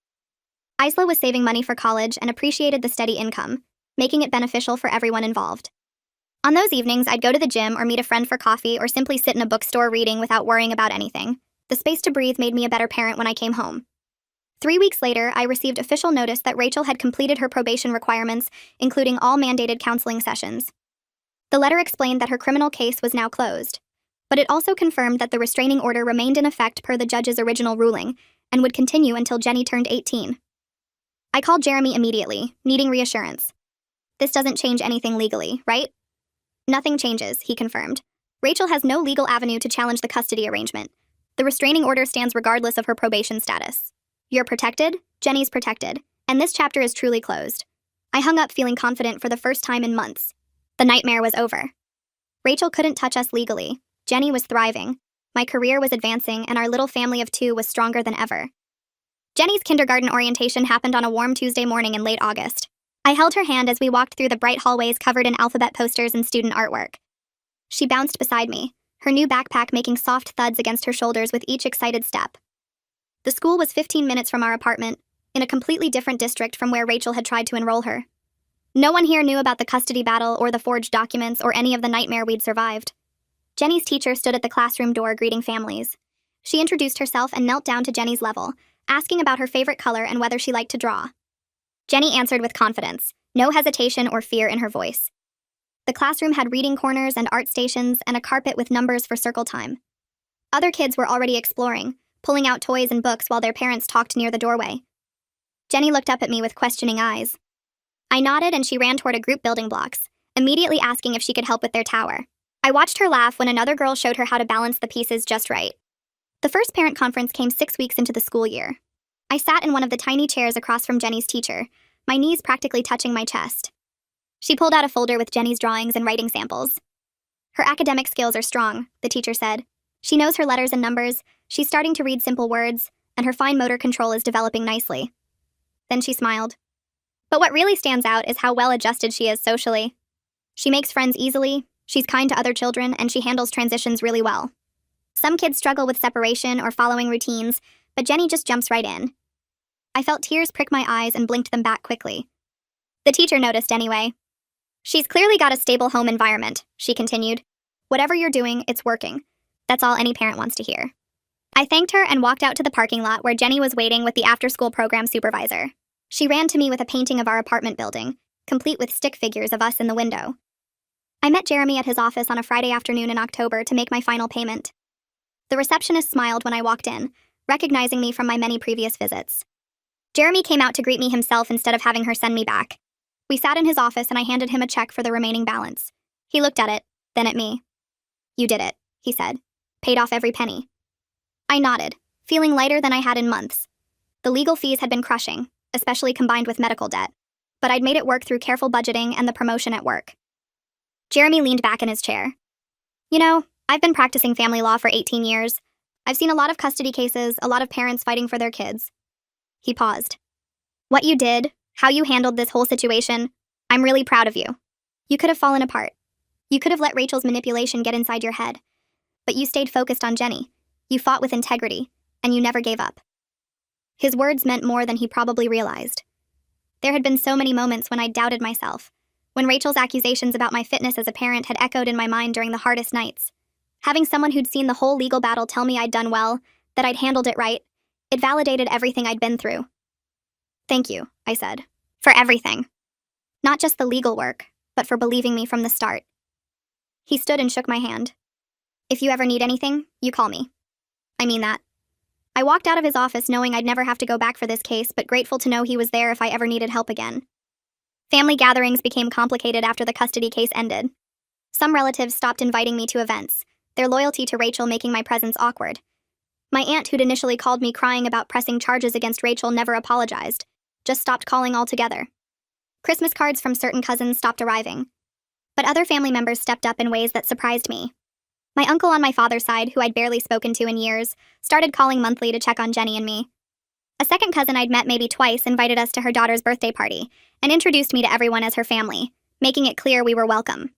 Isla was saving money for college and appreciated the steady income, making it beneficial for everyone involved. On those evenings, I'd go to the gym or meet a friend for coffee or simply sit in a bookstore reading without worrying about anything. The space to breathe made me a better parent when I came home. 3 weeks later, I received official notice that Rachel had completed her probation requirements, including all mandated counseling sessions. The letter explained that her criminal case was now closed, but it also confirmed that the restraining order remained in effect per the judge's original ruling and would continue until Jenny turned 18. I called Jeremy immediately, needing reassurance. "This doesn't change anything legally, right?" "Nothing changes," he confirmed. "Rachel has no legal avenue to challenge the custody arrangement. The restraining order stands regardless of her probation status. You're protected, Jenny's protected, and this chapter is truly closed." I hung up feeling confident for the first time in months. The nightmare was over. Rachel couldn't touch us legally. Jenny was thriving. My career was advancing, and our little family of 2 was stronger than ever. Jenny's kindergarten orientation happened on a warm Tuesday morning in late August. I held her hand as we walked through the bright hallways covered in alphabet posters and student artwork. She bounced beside me, her new backpack making soft thuds against her shoulders with each excited step. The school was 15 minutes from our apartment, in a completely different district from where Rachel had tried to enroll her. No one here knew about the custody battle or the forged documents or any of the nightmare we'd survived. Jenny's teacher stood at the classroom door greeting families. She introduced herself and knelt down to Jenny's level, asking about her favorite color and whether she liked to draw. Jenny answered with confidence, no hesitation or fear in her voice. The classroom had reading corners and art stations and a carpet with numbers for circle time. Other kids were already exploring, pulling out toys and books while their parents talked near the doorway. Jenny looked up at me with questioning eyes. I nodded and she ran toward a group building blocks, immediately asking if she could help with their tower. I watched her laugh when another girl showed her how to balance the pieces just right. The first parent conference came 6 weeks into the school year. I sat in one of the tiny chairs across from Jenny's teacher, my knees practically touching my chest. She pulled out a folder with Jenny's drawings and writing samples. Her academic skills are strong, the teacher said. She knows her letters and numbers, she's starting to read simple words, and her fine motor control is developing nicely. Then she smiled. But what really stands out is how well-adjusted she is socially. She makes friends easily, she's kind to other children, and she handles transitions really well. Some kids struggle with separation or following routines, but Jenny just jumps right in. I felt tears prick my eyes and blinked them back quickly. The teacher noticed anyway. She's clearly got a stable home environment, she continued. Whatever you're doing, it's working. That's all any parent wants to hear. I thanked her and walked out to the parking lot where Jenny was waiting with the after-school program supervisor. She ran to me with a painting of our apartment building, complete with stick figures of us in the window. I met Jeremy at his office on a Friday afternoon in October to make my final payment. The receptionist smiled when I walked in, recognizing me from my many previous visits. Jeremy came out to greet me himself instead of having her send me back. We sat in his office and I handed him a check for the remaining balance. He looked at it, then at me. You did it, he said. Paid off every penny. I nodded, feeling lighter than I had in months. The legal fees had been crushing, especially combined with medical debt, but I'd made it work through careful budgeting and the promotion at work. Jeremy leaned back in his chair. You know, I've been practicing family law for 18 years. I've seen a lot of custody cases, a lot of parents fighting for their kids. He paused. What you did, how you handled this whole situation, I'm really proud of you. You could have fallen apart. You could have let Rachel's manipulation get inside your head. But you stayed focused on Jenny. You fought with integrity, and you never gave up. His words meant more than he probably realized. There had been so many moments when I doubted myself, when Rachel's accusations about my fitness as a parent had echoed in my mind during the hardest nights. Having someone who'd seen the whole legal battle tell me I'd done well, that I'd handled it right, it validated everything I'd been through. Thank you, I said, for everything. Not just the legal work, but for believing me from the start. He stood and shook my hand. If you ever need anything, you call me. I mean that. I walked out of his office knowing I'd never have to go back for this case, but grateful to know he was there if I ever needed help again. Family gatherings became complicated after the custody case ended. Some relatives stopped inviting me to events, their loyalty to Rachel making my presence awkward. My aunt, who'd initially called me crying about pressing charges against Rachel, never apologized, just stopped calling altogether. Christmas cards from certain cousins stopped arriving. But other family members stepped up in ways that surprised me. My uncle on my father's side, who I'd barely spoken to in years, started calling monthly to check on Jenny and me. A second cousin I'd met maybe twice invited us to her daughter's birthday party and introduced me to everyone as her family, making it clear we were welcome.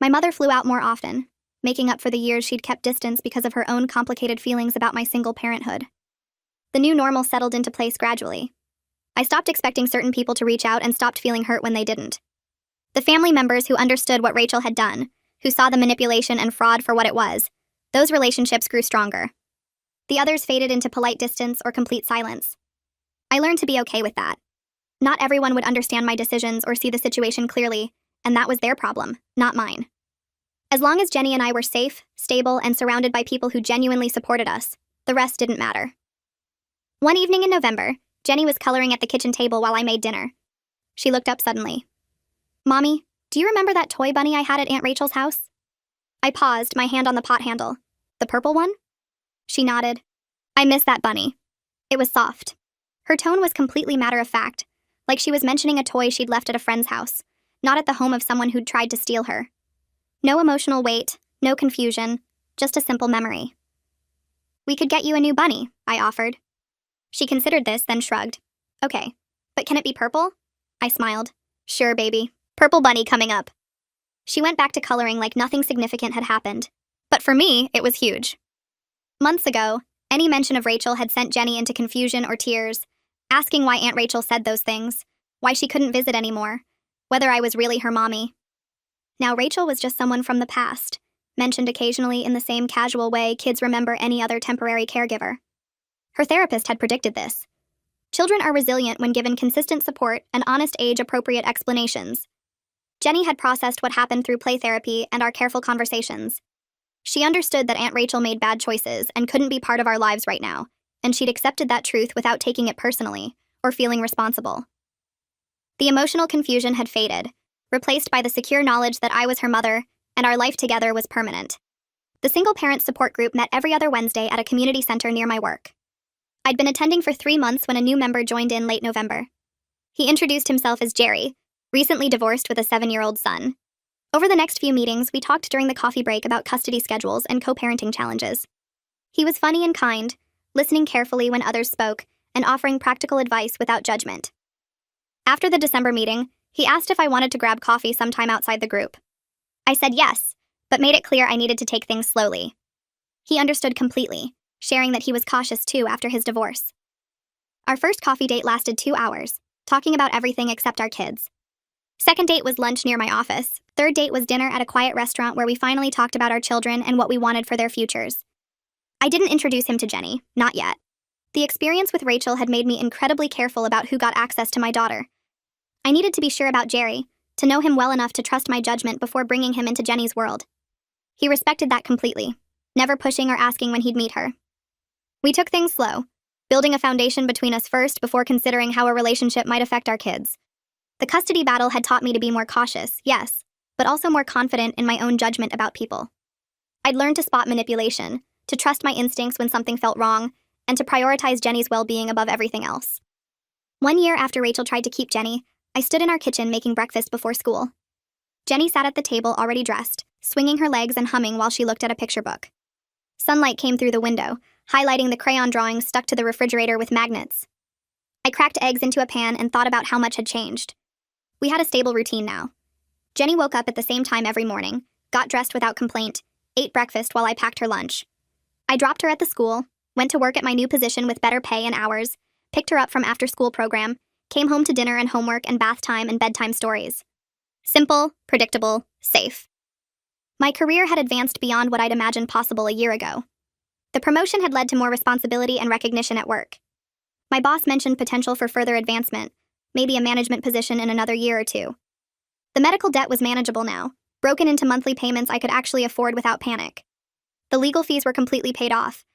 My mother flew out more often, making up for the years she'd kept distance because of her own complicated feelings about my single parenthood. The new normal settled into place gradually. I stopped expecting certain people to reach out and stopped feeling hurt when they didn't. The family members who understood what Rachel had done, who saw the manipulation and fraud for what it was, those relationships grew stronger. The others faded into polite distance or complete silence. I learned to be okay with that. Not everyone would understand my decisions or see the situation clearly, and that was their problem, not mine. As long as Jenny and I were safe, stable, and surrounded by people who genuinely supported us, the rest didn't matter. One evening in November, Jenny was coloring at the kitchen table while I made dinner. She looked up suddenly. Mommy, do you remember that toy bunny I had at Aunt Rachel's house? I paused, my hand on the pot handle. The purple one? She nodded. I miss that bunny. It was soft. Her tone was completely matter-of-fact, like she was mentioning a toy she'd left at a friend's house, not at the home of someone who'd tried to steal her. No emotional weight, no confusion, just a simple memory. "We could get you a new bunny," I offered. She considered this, then shrugged. "Okay, but can it be purple?" I smiled. "Sure, baby. Purple bunny coming up." She went back to coloring like nothing significant had happened. But for me, it was huge. Months ago, any mention of Rachel had sent Jenny into confusion or tears, asking why Aunt Rachel said those things, why she couldn't visit anymore, whether I was really her mommy. Now Rachel was just someone from the past, mentioned occasionally in the same casual way kids remember any other temporary caregiver. Her therapist had predicted this. Children are resilient when given consistent support and honest age-appropriate explanations. Jenny had processed what happened through play therapy and our careful conversations. She understood that Aunt Rachel made bad choices and couldn't be part of our lives right now, and she'd accepted that truth without taking it personally or feeling responsible. The emotional confusion had faded, replaced by the secure knowledge that I was her mother and our life together was permanent. The single-parent support group met every other Wednesday at a community center near my work. I'd been attending for 3 months when a new member joined in late November. He introduced himself as Jerry, recently divorced with a 7-year-old son. Over the next few meetings, we talked during the coffee break about custody schedules and co-parenting challenges. He was funny and kind, listening carefully when others spoke, and offering practical advice without judgment. After the December meeting, he asked if I wanted to grab coffee sometime outside the group. I said yes, but made it clear I needed to take things slowly. He understood completely, sharing that he was cautious too after his divorce. Our first coffee date lasted 2 hours, talking about everything except our kids. Second date was lunch near my office. Third date was dinner at a quiet restaurant where we finally talked about our children and what we wanted for their futures. I didn't introduce him to Jenny, not yet. The experience with Rachel had made me incredibly careful about who got access to my daughter. I needed to be sure about Jerry, to know him well enough to trust my judgment before bringing him into Jenny's world. He respected that completely, never pushing or asking when he'd meet her. We took things slow, building a foundation between us first before considering how a relationship might affect our kids. The custody battle had taught me to be more cautious, yes, but also more confident in my own judgment about people. I'd learned to spot manipulation, to trust my instincts when something felt wrong, and to prioritize Jenny's well-being above everything else. 1 year after Rachel tried to keep Jenny, I stood in our kitchen making breakfast before school. Jenny sat at the table already dressed, swinging her legs and humming while she looked at a picture book. Sunlight came through the window, highlighting the crayon drawings stuck to the refrigerator with magnets. I cracked eggs into a pan and thought about how much had changed. We had a stable routine now. Jenny woke up at the same time every morning, got dressed without complaint, ate breakfast while I packed her lunch. I dropped her at the school, went to work at my new position with better pay and hours, picked her up from after-school program, came home to dinner and homework and bath time and bedtime stories. Simple, predictable, safe. My career had advanced beyond what I'd imagined possible a year ago. The promotion had led to more responsibility and recognition at work. My boss mentioned potential for further advancement, maybe a management position in another year or 2. The medical debt was manageable now, broken into monthly payments I could actually afford without panic. The legal fees were completely paid off.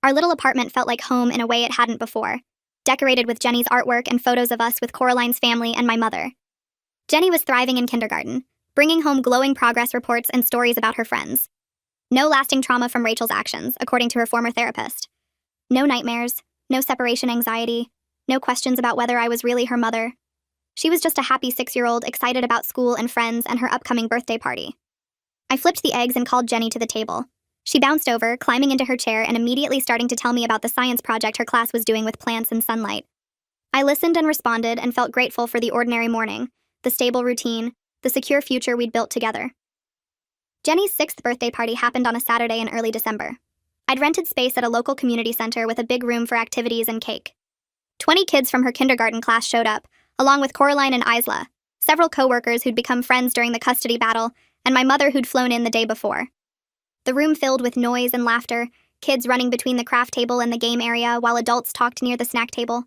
Our little apartment felt like home in a way it hadn't before, decorated with Jenny's artwork and photos of us with Coraline's family and my mother. Jenny was thriving in kindergarten, bringing home glowing progress reports and stories about her friends. No lasting trauma from Rachel's actions, according to her former therapist. No nightmares, no separation anxiety, no questions about whether I was really her mother. She was just a happy 6-year-old excited about school and friends and her upcoming birthday party. I flipped the eggs and called Jenny to the table. She bounced over, climbing into her chair and immediately starting to tell me about the science project her class was doing with plants and sunlight. I listened and responded and felt grateful for the ordinary morning, the stable routine, the secure future we'd built together. Jenny's 6th birthday party happened on a Saturday in early December. I'd rented space at a local community center with a big room for activities and cake. 20 kids from her kindergarten class showed up, along with Coraline and Isla, several co-workers who'd become friends during the custody battle, and my mother who'd flown in the day before. The room filled with noise and laughter, kids running between the craft table and the game area while adults talked near the snack table.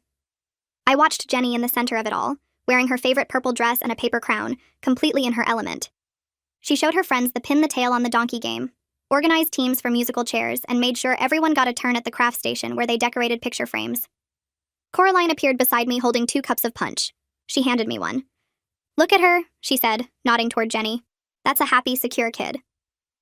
I watched Jenny in the center of it all, wearing her favorite purple dress and a paper crown, completely in her element. She showed her friends the pin the tail on the donkey game, organized teams for musical chairs, and made sure everyone got a turn at the craft station where they decorated picture frames. Coraline appeared beside me holding 2 cups of punch. She handed me one. "Look at her," she said, nodding toward Jenny. "That's a happy, secure kid."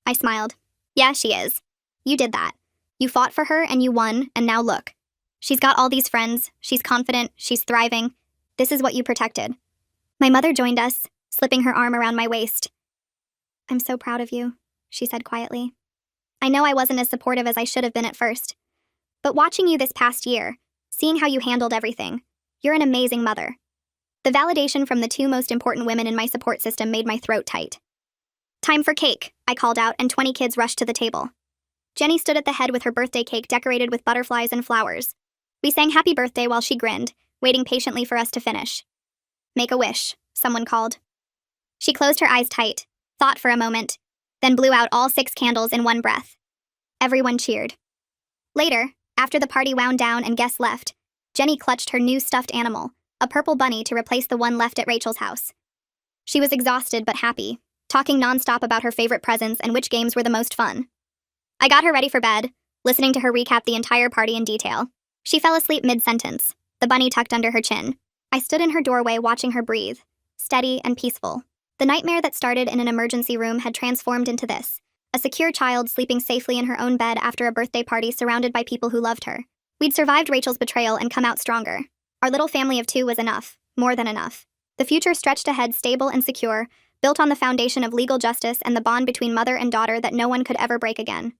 I smiled. "Yeah, she is. You did that. You fought for her and you won, and now look. She's got all these friends, she's confident, she's thriving. This is what you protected." My mother joined us, slipping her arm around my waist. "I'm so proud of you," she said quietly. "I know I wasn't as supportive as I should have been at first. But watching you this past year, seeing how you handled everything, you're an amazing mother." The validation from the two most important women in my support system made my throat tight. "Time for cake," I called out, and 20 kids rushed to the table. Jenny stood at the head with her birthday cake decorated with butterflies and flowers. We sang happy birthday while she grinned, waiting patiently for us to finish. "Make a wish," someone called. She closed her eyes tight, thought for a moment, then blew out all 6 candles in one breath. Everyone cheered. Later, after the party wound down and guests left, Jenny clutched her new stuffed animal, a purple bunny, to replace the one left at Rachel's house. She was exhausted but happy, talking nonstop about her favorite presents and which games were the most fun. I got her ready for bed, listening to her recap the entire party in detail. She fell asleep mid-sentence, the bunny tucked under her chin. I stood in her doorway watching her breathe, steady and peaceful. The nightmare that started in an emergency room had transformed into this, a secure child sleeping safely in her own bed after a birthday party surrounded by people who loved her. We'd survived Rachel's betrayal and come out stronger. Our little family of 2 was enough, more than enough. The future stretched ahead, stable and secure, built on the foundation of legal justice and the bond between mother and daughter that no one could ever break again.